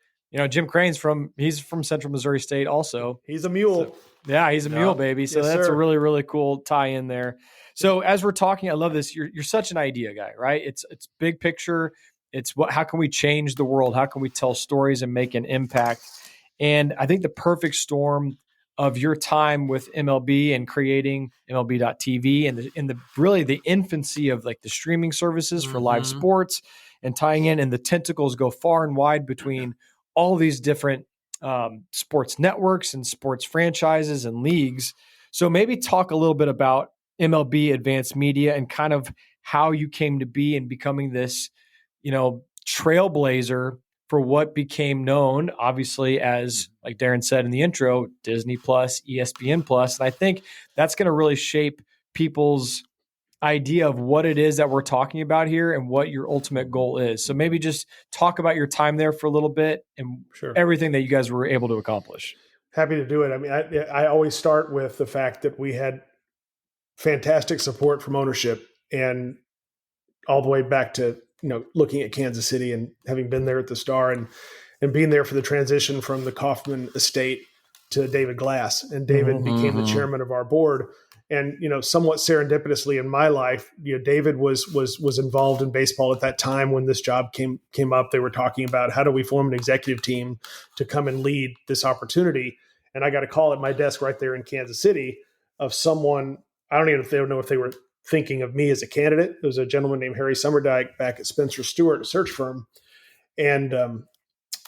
Jim Crane's he's from Central Missouri State also. He's a mule. So, he's a mule, baby. So that's a really, really cool tie in there. So as we're talking, I love this. You're such an idea guy, right? It's big picture. It's how can we change the world? How can we tell stories and make an impact? And I think the perfect storm of your time with MLB and creating MLB.TV and the infancy of like the streaming services for live sports and tying in, and the tentacles go far and wide between all these different sports networks and sports franchises and leagues. So maybe talk a little bit about MLB Advanced Media and kind of how you came to be and becoming this, trailblazer for what became known, obviously, as, like Darren said in the intro, Disney Plus, ESPN Plus. And I think that's going to really shape people's idea of what it is that we're talking about here and what your ultimate goal is. So maybe just talk about your time there for a little bit and everything that you guys were able to accomplish. Happy to do it. I mean, I always start with the fact that we had fantastic support from ownership, and all the way back to, looking at Kansas City and having been there at the Star and being there for the transition from the Kaufman estate to David Glass. And David became the chairman of our board. And, somewhat serendipitously in my life, David was involved in baseball at that time when this job came up. They were talking about how do we form an executive team to come and lead this opportunity. And I got a call at my desk right there in Kansas City of someone, I don't even know if they were thinking of me as a candidate. There was a gentleman named Harry Summerdike back at Spencer Stewart, a search firm, and a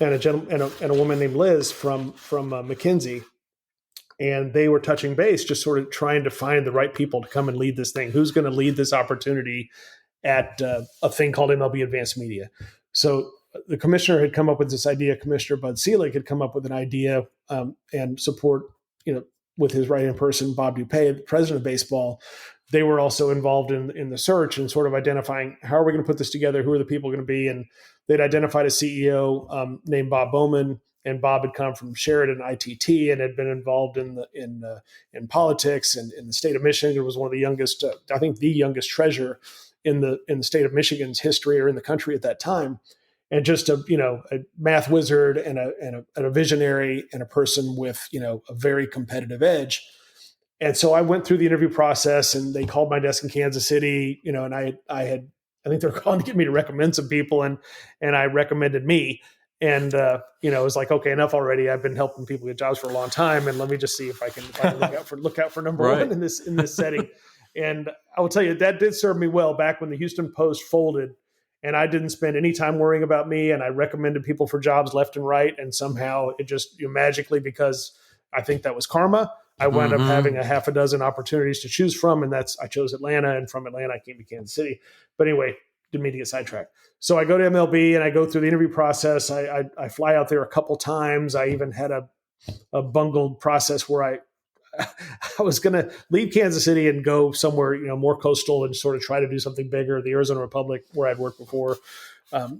woman named Liz from McKinsey. And they were touching base, just sort of trying to find the right people to come and lead this thing. Who's going to lead this opportunity at a thing called MLB Advanced Media? So the commissioner had come up with this idea. Commissioner Bud Selig had come up with an idea and support, with his right-hand person, Bob Dupay, the president of baseball. They were also involved in the search and sort of identifying how are we going to put this together? Who are the people going to be? And they'd identified a CEO named Bob Bowman, and Bob had come from Sheridan ITT and had been involved in politics and in the state of Michigan. It was one of the youngest, I think, the youngest treasurer in the state of Michigan's history or in the country at that time. And just a math wizard and a visionary and a person with, a very competitive edge. And so I went through the interview process, and they called my desk in Kansas City, and I think they were calling to get me to recommend some people, and I recommended me. And, it was like, okay, enough already. I've been helping people get jobs for a long time, and let me just see if I can look out for number one in this setting. And I will tell you, that did serve me well back when the Houston Post folded. And I didn't spend any time worrying about me. And I recommended people for jobs left and right. And somehow it just magically, because I think that was karma, I wound up having a half a dozen opportunities to choose from. And I chose Atlanta. And from Atlanta, I came to Kansas City. But anyway, didn't mean to get sidetracked. So I go to MLB and I go through the interview process. I fly out there a couple times. I even had a bungled process where I was going to leave Kansas City and go somewhere, more coastal and sort of try to do something bigger. The Arizona Republic, where I'd worked before,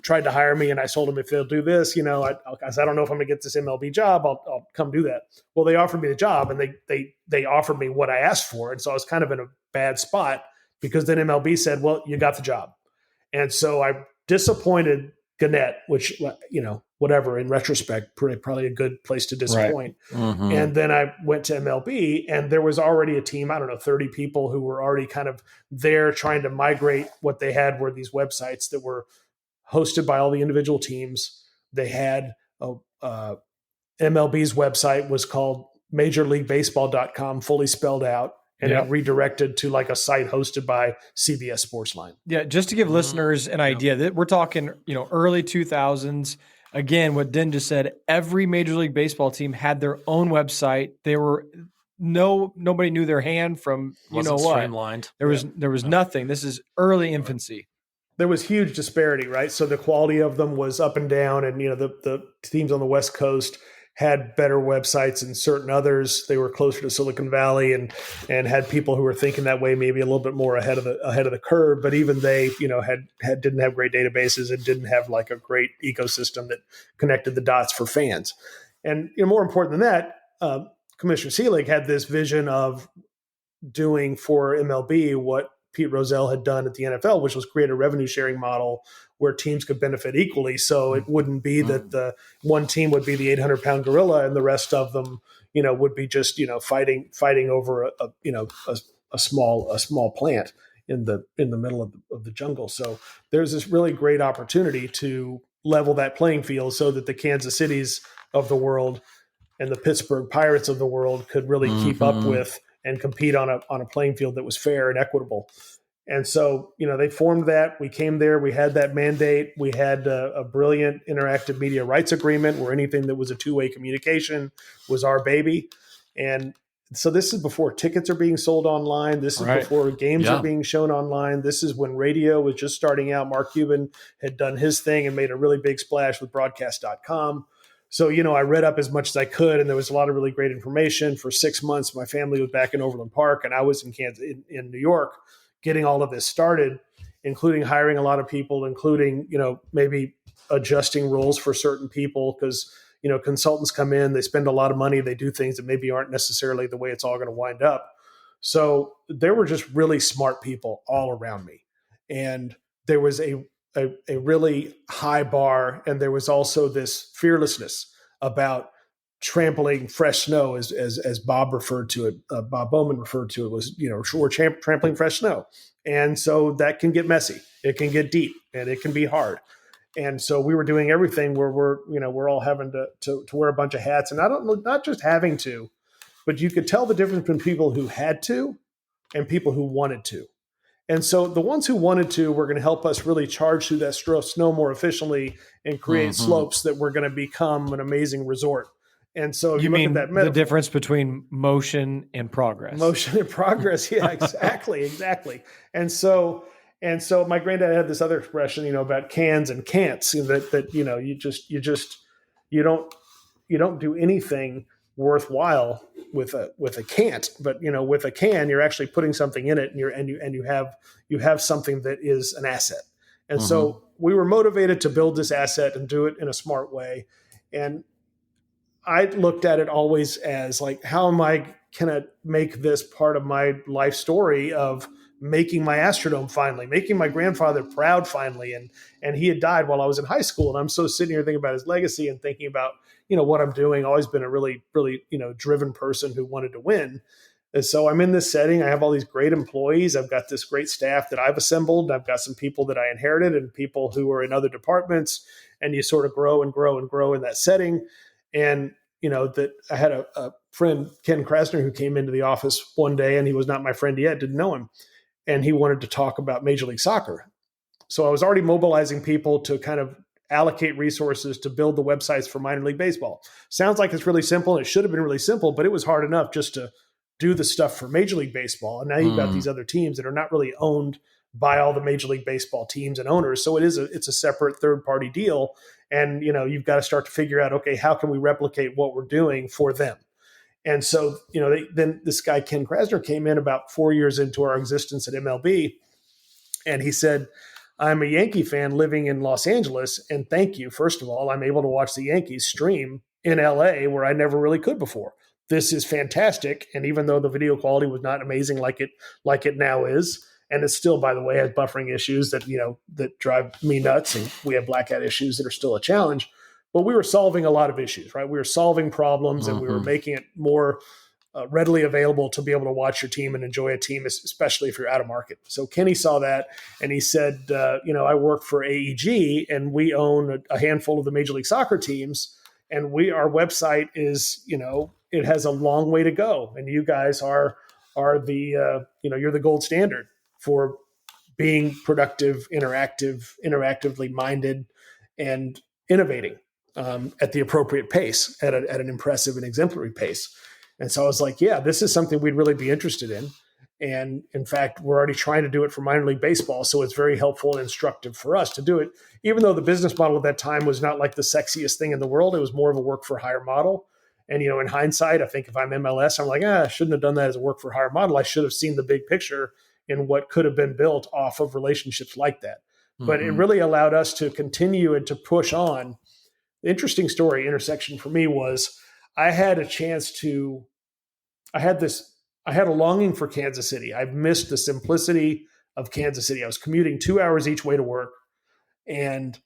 tried to hire me. And I told them, if they'll do this, I said, I don't know if I'm going to get this MLB job. I'll come do that. Well, they offered me the job, and they offered me what I asked for. And so I was kind of in a bad spot, because then MLB said, well, you got the job. And so I disappointed Goatnet, which, whatever, in retrospect, probably a good place to disappoint. Right. And then I went to MLB, and there was already a team, 30 people who were already kind of there trying to migrate. What they had were these websites that were hosted by all the individual teams. They had MLB's website was called MajorLeagueBaseball.com, fully spelled out. And it redirected to like a site hosted by CBS Sportsline. Yeah, just to give listeners an idea, that we're talking, early 2000s. Again, what Dinn just said, every Major League Baseball team had their own website. They were nobody knew their hand from what. Streamlined. There was nothing. This is early infancy. There was huge disparity, right? So the quality of them was up and down, and the teams on the West Coast had better websites than certain others. They were closer to Silicon Valley and had people who were thinking that way, maybe a little bit more ahead of the curve. But even they, didn't have great databases and didn't have like a great ecosystem that connected the dots for fans. And more important than that, Commissioner Selig had this vision of doing for MLB what Pete Rozelle had done at the NFL, which was create a revenue sharing model where teams could benefit equally. So it wouldn't be that the one team would be the 800-pound gorilla and the rest of them, would be just, fighting over a small plant in the middle of the jungle. So there's this really great opportunity to level that playing field so that the Kansas Cities of the world and the Pittsburgh Pirates of the world could really keep up with and compete on a playing field that was fair and equitable. And so, they formed that. We came there. We had that mandate. We had a brilliant interactive media rights agreement where anything that was a two-way communication was our baby. And so this is before tickets are being sold online. This is before games are being shown online. This is when radio was just starting out. Mark Cuban had done his thing and made a really big splash with broadcast.com. So, I read up as much as I could, and there was a lot of really great information. For 6 months, my family was back in Overland Park, and I was in New York getting all of this started, including hiring a lot of people, including, maybe adjusting roles for certain people because, consultants come in, they spend a lot of money, they do things that maybe aren't necessarily the way it's all going to wind up. So there were just really smart people all around me. And there was a really high bar, and there was also this fearlessness about trampling fresh snow, as Bob referred to it. Bob Bowman referred to it was, we're trampling fresh snow, and so that can get messy, it can get deep, and it can be hard. And so we were doing everything where we're all having to wear a bunch of hats, and not just having to, but you could tell the difference between people who had to and people who wanted to. And so the ones who wanted to were going to help us really charge through that snow more efficiently and create slopes that were going to become an amazing resort. And so if you look at that metaphor, the difference between motion and progress. Motion and progress, yeah, exactly. And so my granddad had this other expression, about cans and can'ts, that you don't do anything worthwhile with a can't, but with a can, you're actually putting something in it, and you have something that is an asset. And so we were motivated to build this asset and do it in a smart way. And I looked at it always as like, how can I make this part of my life story of making my Astrodome finally, making my grandfather proud finally. And he had died while I was in high school. And I'm so sitting here thinking about his legacy and thinking about, what I'm doing. Always been a really, really, driven person who wanted to win. And so I'm in this setting. I have all these great employees. I've got this great staff that I've assembled. I've got some people that I inherited and people who are in other departments. And you sort of grow and grow and grow in that setting. And, that I had a friend, Ken Krasner, who came into the office one day, and he was not my friend yet, didn't know him. And he wanted to talk about Major League Soccer. So I was already mobilizing people to kind of allocate resources to build the websites for minor league baseball. Sounds like it's really simple, and it should have been really simple, but it was hard enough just to do the stuff for Major League Baseball. And now you've got these other teams that are not really owned by all the Major League Baseball teams and owners. So it's a separate third-party deal. And, you've got to start to figure out, okay, how can we replicate what we're doing for them? And so, then this guy, Ken Krasner, came in about 4 years into our existence at MLB. And he said, I'm a Yankee fan living in Los Angeles. And thank you. First of all, I'm able to watch the Yankees stream in LA where I never really could before. This is fantastic. And even though the video quality was not amazing like it now is, and it still, by the way, has buffering issues that drive me nuts. And we have blackout issues that are still a challenge. But we were solving a lot of issues, right? We were solving problems, and we were making it more readily available to be able to watch your team and enjoy a team, especially if you're out of market. So Kenny saw that, and he said, I work for AEG, and we own a handful of the Major League Soccer teams, and our website is, it has a long way to go, and you guys are the you're the gold standard for being productive, interactively minded, and innovating at the appropriate pace, at an impressive and exemplary pace. And so I was like, yeah, this is something we'd really be interested in. And in fact, we're already trying to do it for minor league baseball. So it's very helpful and instructive for us to do it, even though the business model at that time was not like the sexiest thing in the world. It was more of a work for hire model. And, in hindsight, I think if I'm MLS, I'm like, I shouldn't have done that as a work for hire model. I should have seen the big picture in what could have been built off of relationships like that. But it really allowed us to continue and to push on. The interesting story intersection for me was I had a longing for Kansas City. I've missed the simplicity of Kansas City. I was commuting 2 hours each way to work, and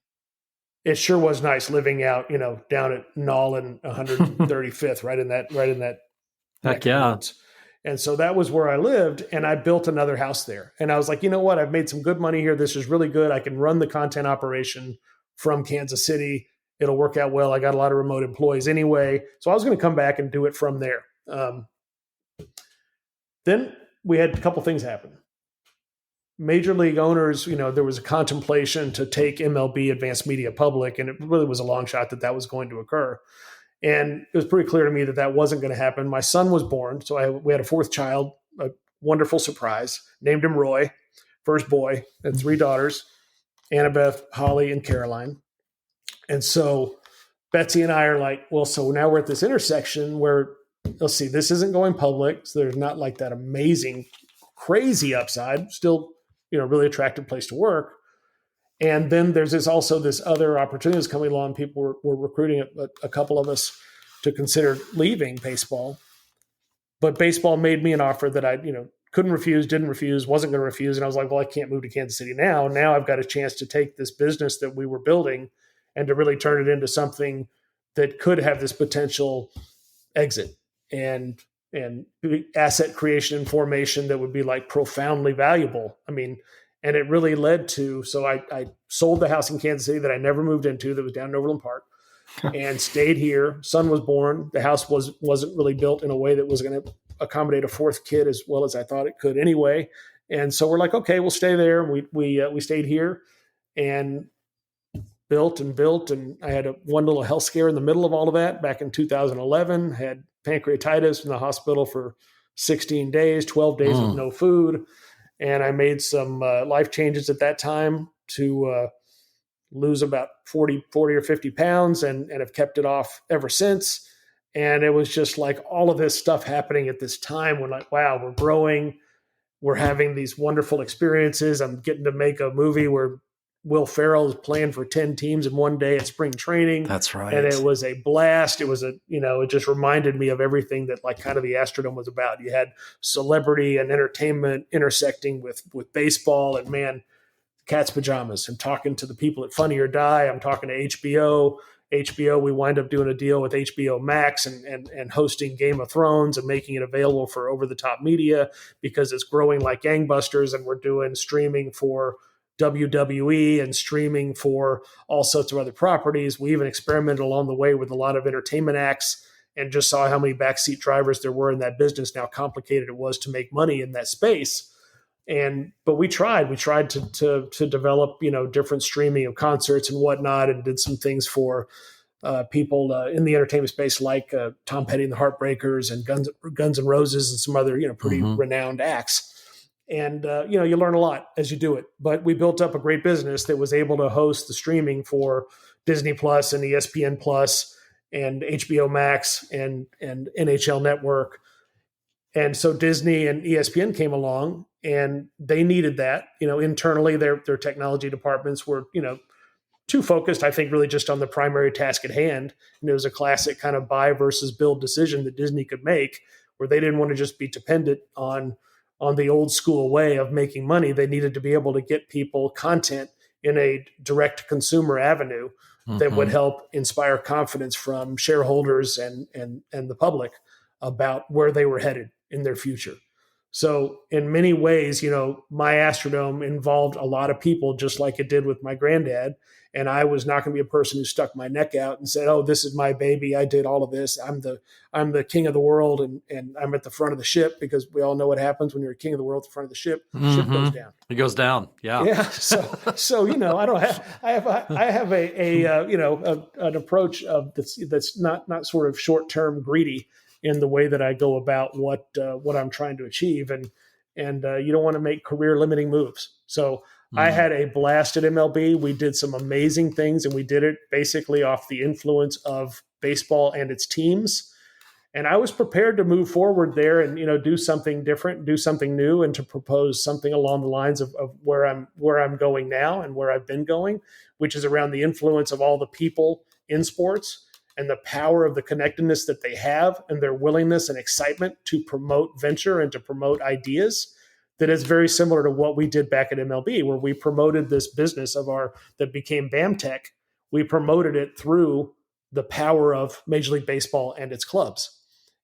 it sure was nice living out, down at Knoll and 135th, right in that. Heck yeah. And so that was where I lived, and I built another house there. And I was like, you know what? I've made some good money here. This is really good. I can run the content operation from Kansas City. It'll work out well. I got a lot of remote employees anyway. So I was going to come back and do it from there. Then we had a couple things happen. Major league owners, there was a contemplation to take MLB Advanced Media public, and it really was a long shot that was going to occur. And it was pretty clear to me that wasn't going to happen. My son was born, so we had a fourth child, a wonderful surprise. Named him Roy, first boy, and 3 daughters, Annabeth, Holly, and Caroline. And so Betsy and I are like, well, so now we're at this intersection where, let's see, this isn't going public, so there's not like that amazing, crazy upside. Still, really attractive place to work. And then there's also this other opportunities coming along. People were recruiting a couple of us to consider leaving baseball. But baseball made me an offer that I, couldn't refuse, didn't refuse, wasn't going to refuse. And I was like, well, I can't move to Kansas City now. Now I've got a chance to take this business that we were building and to really turn it into something that could have this potential exit and asset creation and formation that would be like profoundly valuable. I mean, and it really led to, so I sold the house in Kansas City that I never moved into, that was down in Overland Park, and stayed here. Son was born. The house wasn't really built in a way that was going to accommodate a fourth kid as well as I thought it could anyway. And so we're like, okay, we'll stay there. We stayed here and built. And I had one little health scare in the middle of all of that back in 2011, had pancreatitis in the hospital for 16 days, 12 days with no food. And I made some life changes at that time to lose about 40 or 50 pounds and have kept it off ever since. And it was just like all of this stuff happening at this time when like, wow, we're growing. We're having these wonderful experiences. I'm getting to make a movie where Will Ferrell is playing for 10 teams in one day at spring training. That's right. And it was a blast. It was it just reminded me of everything that like kind of the Astrodome was about. You had celebrity and entertainment intersecting with baseball, and man, cat's pajamas. I'm talking to the people at Funny or Die. I'm talking to HBO. We wind up doing a deal with HBO Max and hosting Game of Thrones and making it available for over-the-top media because it's growing like gangbusters, and we're doing streaming for WWE and streaming for all sorts of other properties. We even experimented along the way with a lot of entertainment acts and just saw how many backseat drivers there were in that business, and how complicated it was to make money in that space. But we tried to develop, different streaming of concerts and whatnot, and did some things for people in the entertainment space, like Tom Petty and the Heartbreakers and Guns N' Roses and some other, pretty renowned acts. And, you learn a lot as you do it. But we built up a great business that was able to host the streaming for Disney Plus and ESPN Plus and HBO Max and NHL Network. And so Disney and ESPN came along, and they needed that. Internally, their technology departments were, too focused, I think, really just on the primary task at hand. And it was a classic kind of buy versus build decision that Disney could make, where they didn't want to just be dependent on the old school way of making money. They needed to be able to get people content in a direct consumer avenue that would help inspire confidence from shareholders and the public about where they were headed in their future. So in many ways, my Astrodome involved a lot of people, just like it did with my granddad. And I was not going to be a person who stuck my neck out and said, "Oh, this is my baby. I did all of this. I'm the king of the world, and I'm at the front of the ship," because we all know what happens when you're a king of the world at the front of the ship. The ship goes down. It goes down. Yeah. Yeah. So I have an approach of that's not sort of short term greedy in the way that I go about what I'm trying to achieve, and you don't want to make career limiting moves. So I had a blast at MLB. We did some amazing things, and we did it basically off the influence of baseball and its teams. And I was prepared to move forward there and, do something different, do something new, and to propose something along the lines of where I'm going now and where I've been going, which is around the influence of all the people in sports and the power of the connectedness that they have and their willingness and excitement to promote venture and to promote ideas. That is very similar to what we did back at MLB, where we promoted this business that became BAMTech. We promoted it through the power of Major League Baseball and its clubs.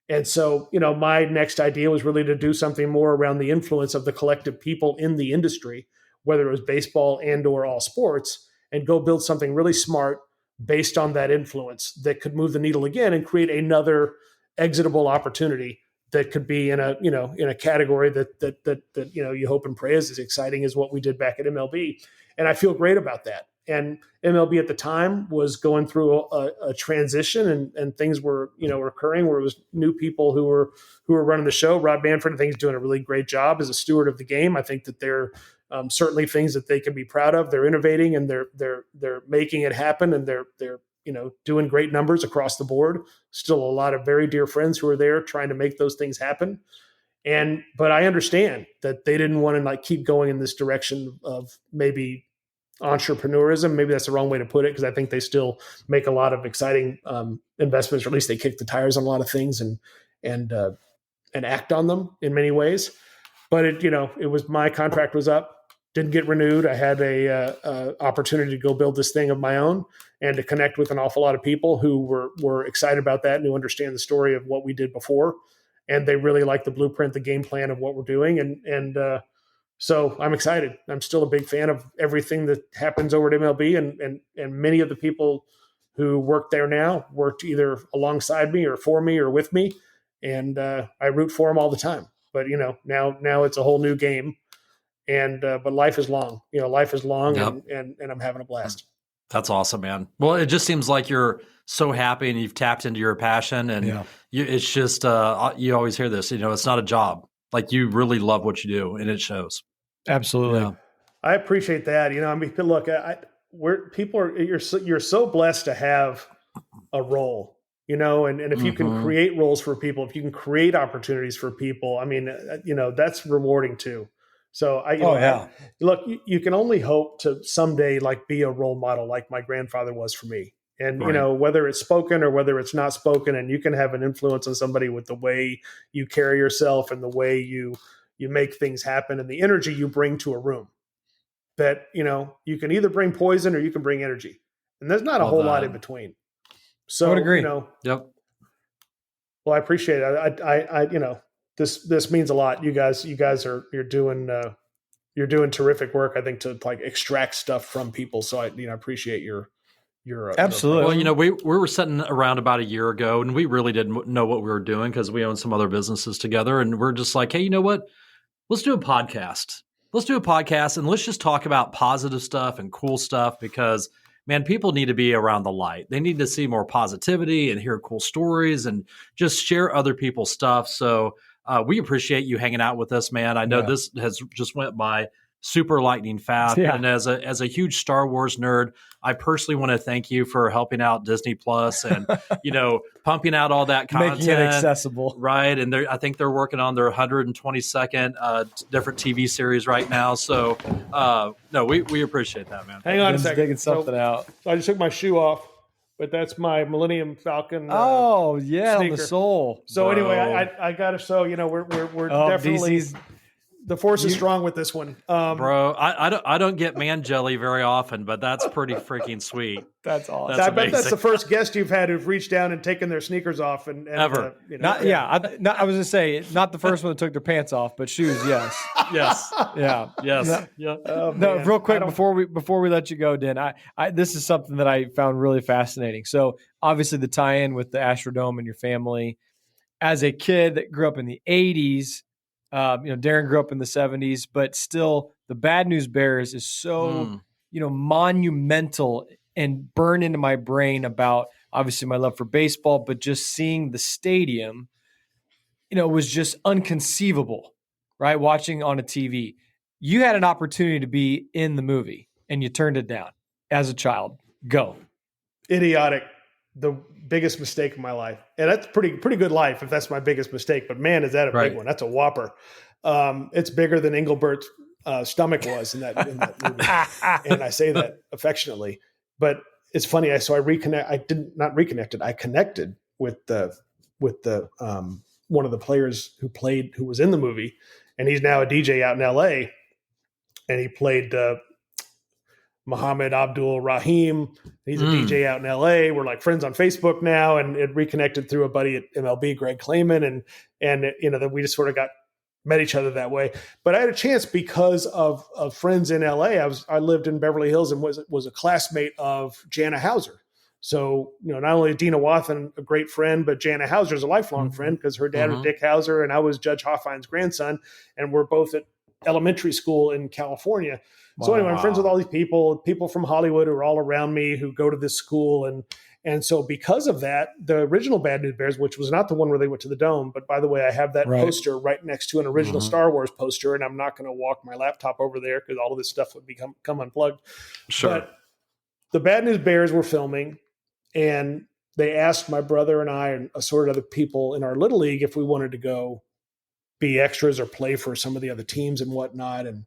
And so, my next idea was really to do something more around the influence of the collective people in the industry, whether it was baseball and or all sports, and go build something really smart based on that influence that could move the needle again and create another exitable opportunity that could be in a category that you hope and pray is as exciting as what we did back at MLB. And I feel great about that. And MLB at the time was going through a transition, and things were occurring where it was new people who were running the show. Rob Manfred, I think, is doing a really great job as a steward of the game. I think that they're certainly things that they can be proud of. They're innovating, and they're making it happen, and they're doing great numbers across the board. Still a lot of very dear friends who are there trying to make those things happen. But I understand that they didn't want to keep going in this direction of maybe entrepreneurism. Maybe that's the wrong way to put it, because I think they still make a lot of exciting investments, or at least they kick the tires on a lot of things and act on them in many ways. But it was, my contract was up. Didn't get renewed. I had a opportunity to go build this thing of my own and to connect with an awful lot of people who were excited about that and who understand the story of what we did before. And they really like the blueprint, the game plan of what we're doing. So I'm excited. I'm still a big fan of everything that happens over at MLB. And many of the people who work there now worked either alongside me or for me or with me. And I root for them all the time. But, now it's a whole new game. But life is long, life is long. Yep. and I'm having a blast. That's awesome, man. Well, it just seems like you're so happy and you've tapped into your passion, and it's just, you always hear this, it's not a job. Like, you really love what you do, and it shows. Absolutely. Yeah. I appreciate that. Look, you're so blessed to have a role, and if you can create roles for people, if you can create opportunities for people, that's rewarding too. So look, you can only hope to someday be a role model like my grandfather was for me. And, right. Whether it's spoken or whether it's not spoken, and you can have an influence on somebody with the way you carry yourself and the way you make things happen and the energy you bring to a room, that, you can either bring poison or you can bring energy, and there's not a whole lot in between. So, I would agree. Yep. Well, I appreciate it. I this means a lot. You guys you're doing terrific work, I think, to extract stuff from people. So I appreciate your absolutely. Well, we were sitting around about a year ago, and we really didn't know what we were doing because we own some other businesses together, and we're just like, hey, you know what? Let's do a podcast. let's do a podcast and let's just talk about positive stuff and cool stuff because, man, people need to be around the light. They need to see more positivity and hear cool stories and just share other people's stuff. So we appreciate you hanging out with us, man. I know this has just went by super lightning fast. Yeah. And as a huge Star Wars nerd, I personally want to thank you for helping out Disney Plus and, pumping out all that content. Making it accessible. Right. And I think they're working on their 122nd different TV series right now. So, no, we appreciate that, man. Hang on a second. Digging something out. So I just took my shoe off, but that's my Millennium Falcon. Sneaker. On the sole. So Bro. anyway, I got to show, we're definitely... DC's, the force is strong with this one. Bro, I don't get man jelly very often, but that's pretty freaking sweet. That's awesome. I bet that's the first guest you've had who've reached down and taken their sneakers off. And ever. I was going to say, not the first one that took their pants off, but shoes, yes. Yes. Yeah. Yes. No, real quick, before we let you go, Dinn, this is something that I found really fascinating. So obviously the tie-in with the Astrodome and your family. As a kid that grew up in the 80s, Darren grew up in the 70s, but still the Bad News Bears is so, monumental and burned into my brain about obviously my love for baseball, but just seeing the stadium, was just unconceivable, right? Watching on a TV. You had an opportunity to be in the movie and you turned it down as a child. Go. Idiotic. The biggest mistake of my life. And that's pretty good life if that's my biggest mistake. But man, is that a big one. That's a whopper. It's bigger than Engelbert's stomach was in that movie. And I say that affectionately. But it's funny. I connected with the one of the players who was in the movie. And he's now a DJ out in LA. And he played Muhammad Abdul Rahim. He's a DJ out in LA. We're like friends on Facebook now, and it reconnected through a buddy at MLB, Greg Clayman, and that we just sort of met each other that way. But I had a chance because of friends in LA. I lived in Beverly Hills and was a classmate of Jana Hauser. So not only Dina Wathan, a great friend, but Jana Hauser is a lifelong friend because her dad was Dick Hauser and I was Judge Hoffein's grandson, and we're both at elementary school in California. So anyway, I'm friends with all these people from Hollywood who are all around me who go to this school. And so because of that, the original Bad News Bears, which was not the one where they went to the Dome, but by the way, I have that poster right next to an original Star Wars poster, and I'm not going to walk my laptop over there because all of this stuff would come unplugged. Sure. But the Bad News Bears were filming, and they asked my brother and I and assorted other people in our little league if we wanted to go be extras or play for some of the other teams and whatnot. And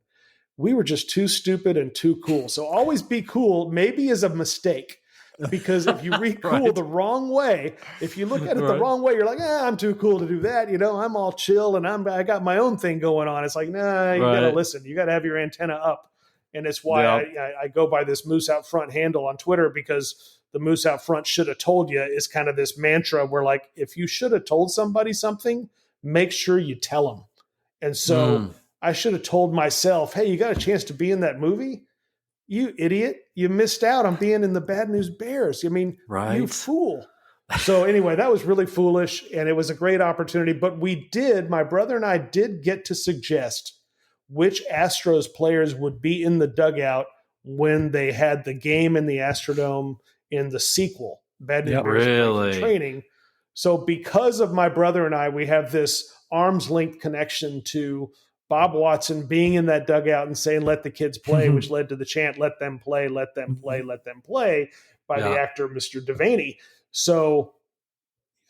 we were just too stupid and too cool. So always be cool maybe is a mistake, because if you read cool the wrong way, if you look at it the wrong way, you're like, I'm too cool to do that. I'm all chill and I got my own thing going on. It's like, nah, you got to listen. You got to have your antenna up. And it's why I go by this moose out front handle on Twitter, because the moose out front should have told you is kind of this mantra where, like, if you should have told somebody something, make sure you tell them. And so I should have told myself, hey, you got a chance to be in that movie? You idiot. You missed out on being in the Bad News Bears. I mean, you fool. So anyway, that was really foolish, and it was a great opportunity. But my brother and I did get to suggest which Astros players would be in the dugout when they had the game in the Astrodome in the sequel, Bad News Bears training. So because of my brother and I, we have this arm's length connection to Bob Watson being in that dugout and saying, let the kids play, which led to the chant, let them play, let them play, let them play, by the actor, Mr. Devaney. So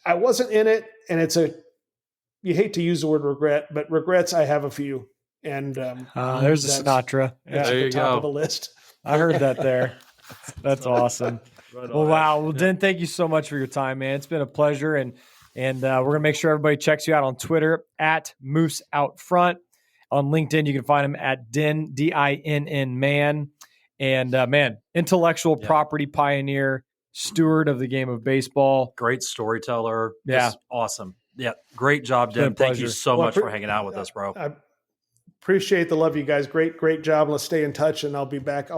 I wasn't in it, and you hate to use the word regret, but regrets, I have a few. And there's the Sinatra. Yeah, there you go. Top of the list. I heard that there. That's awesome. Well, wow. Well, Dinn, thank you so much for your time, man. It's been a pleasure. And we're going to make sure everybody checks you out on Twitter at Moose Out Front. On LinkedIn, you can find him at Dinn, Dinn Man. And man, intellectual property pioneer, steward of the game of baseball. Great storyteller. Yeah. Just awesome. Yeah. Great job, Dinn. Thank you so much for hanging out with us, bro. I appreciate the love, you guys. Great job. Let's stay in touch, and I'll be back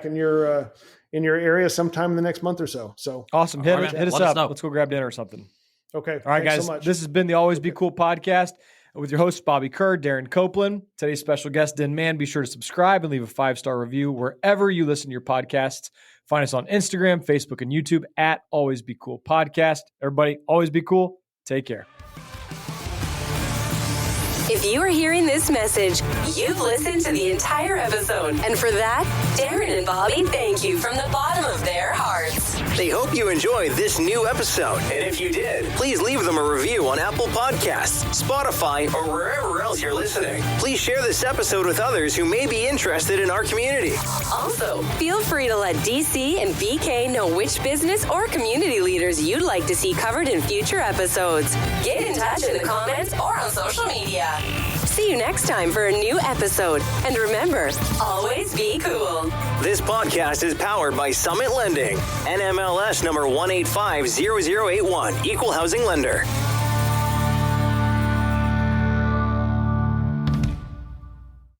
in your area sometime in the next month or so. So awesome. Hit us up. Let's go grab dinner or something. Okay. All right, guys. So this has been the Always Be Cool podcast. with your hosts, Bobby Kerr, Darren Copeland. Today's special guest, Dinn Mann. Be sure to subscribe and leave a 5-star review wherever you listen to your podcasts. Find us on Instagram, Facebook, and YouTube at Always Be Cool Podcast. Everybody, always be cool. Take care. If you are hearing this message, you've listened to the entire episode. And for that, Darren and Bobby thank you from the bottom of their hearts. They hope you enjoyed this new episode. And if you did, please leave them a review on Apple Podcasts, Spotify, or wherever else you're listening. Please share this episode with others who may be interested in our community. Also, feel free to let DC and BK know which business or community leaders you'd like to see covered in future episodes. Get in touch in the comments or on social media. See you next time for a new episode. And remember, always be cool. This podcast is powered by Summit Lending, NMLS number 1850081, Equal Housing Lender.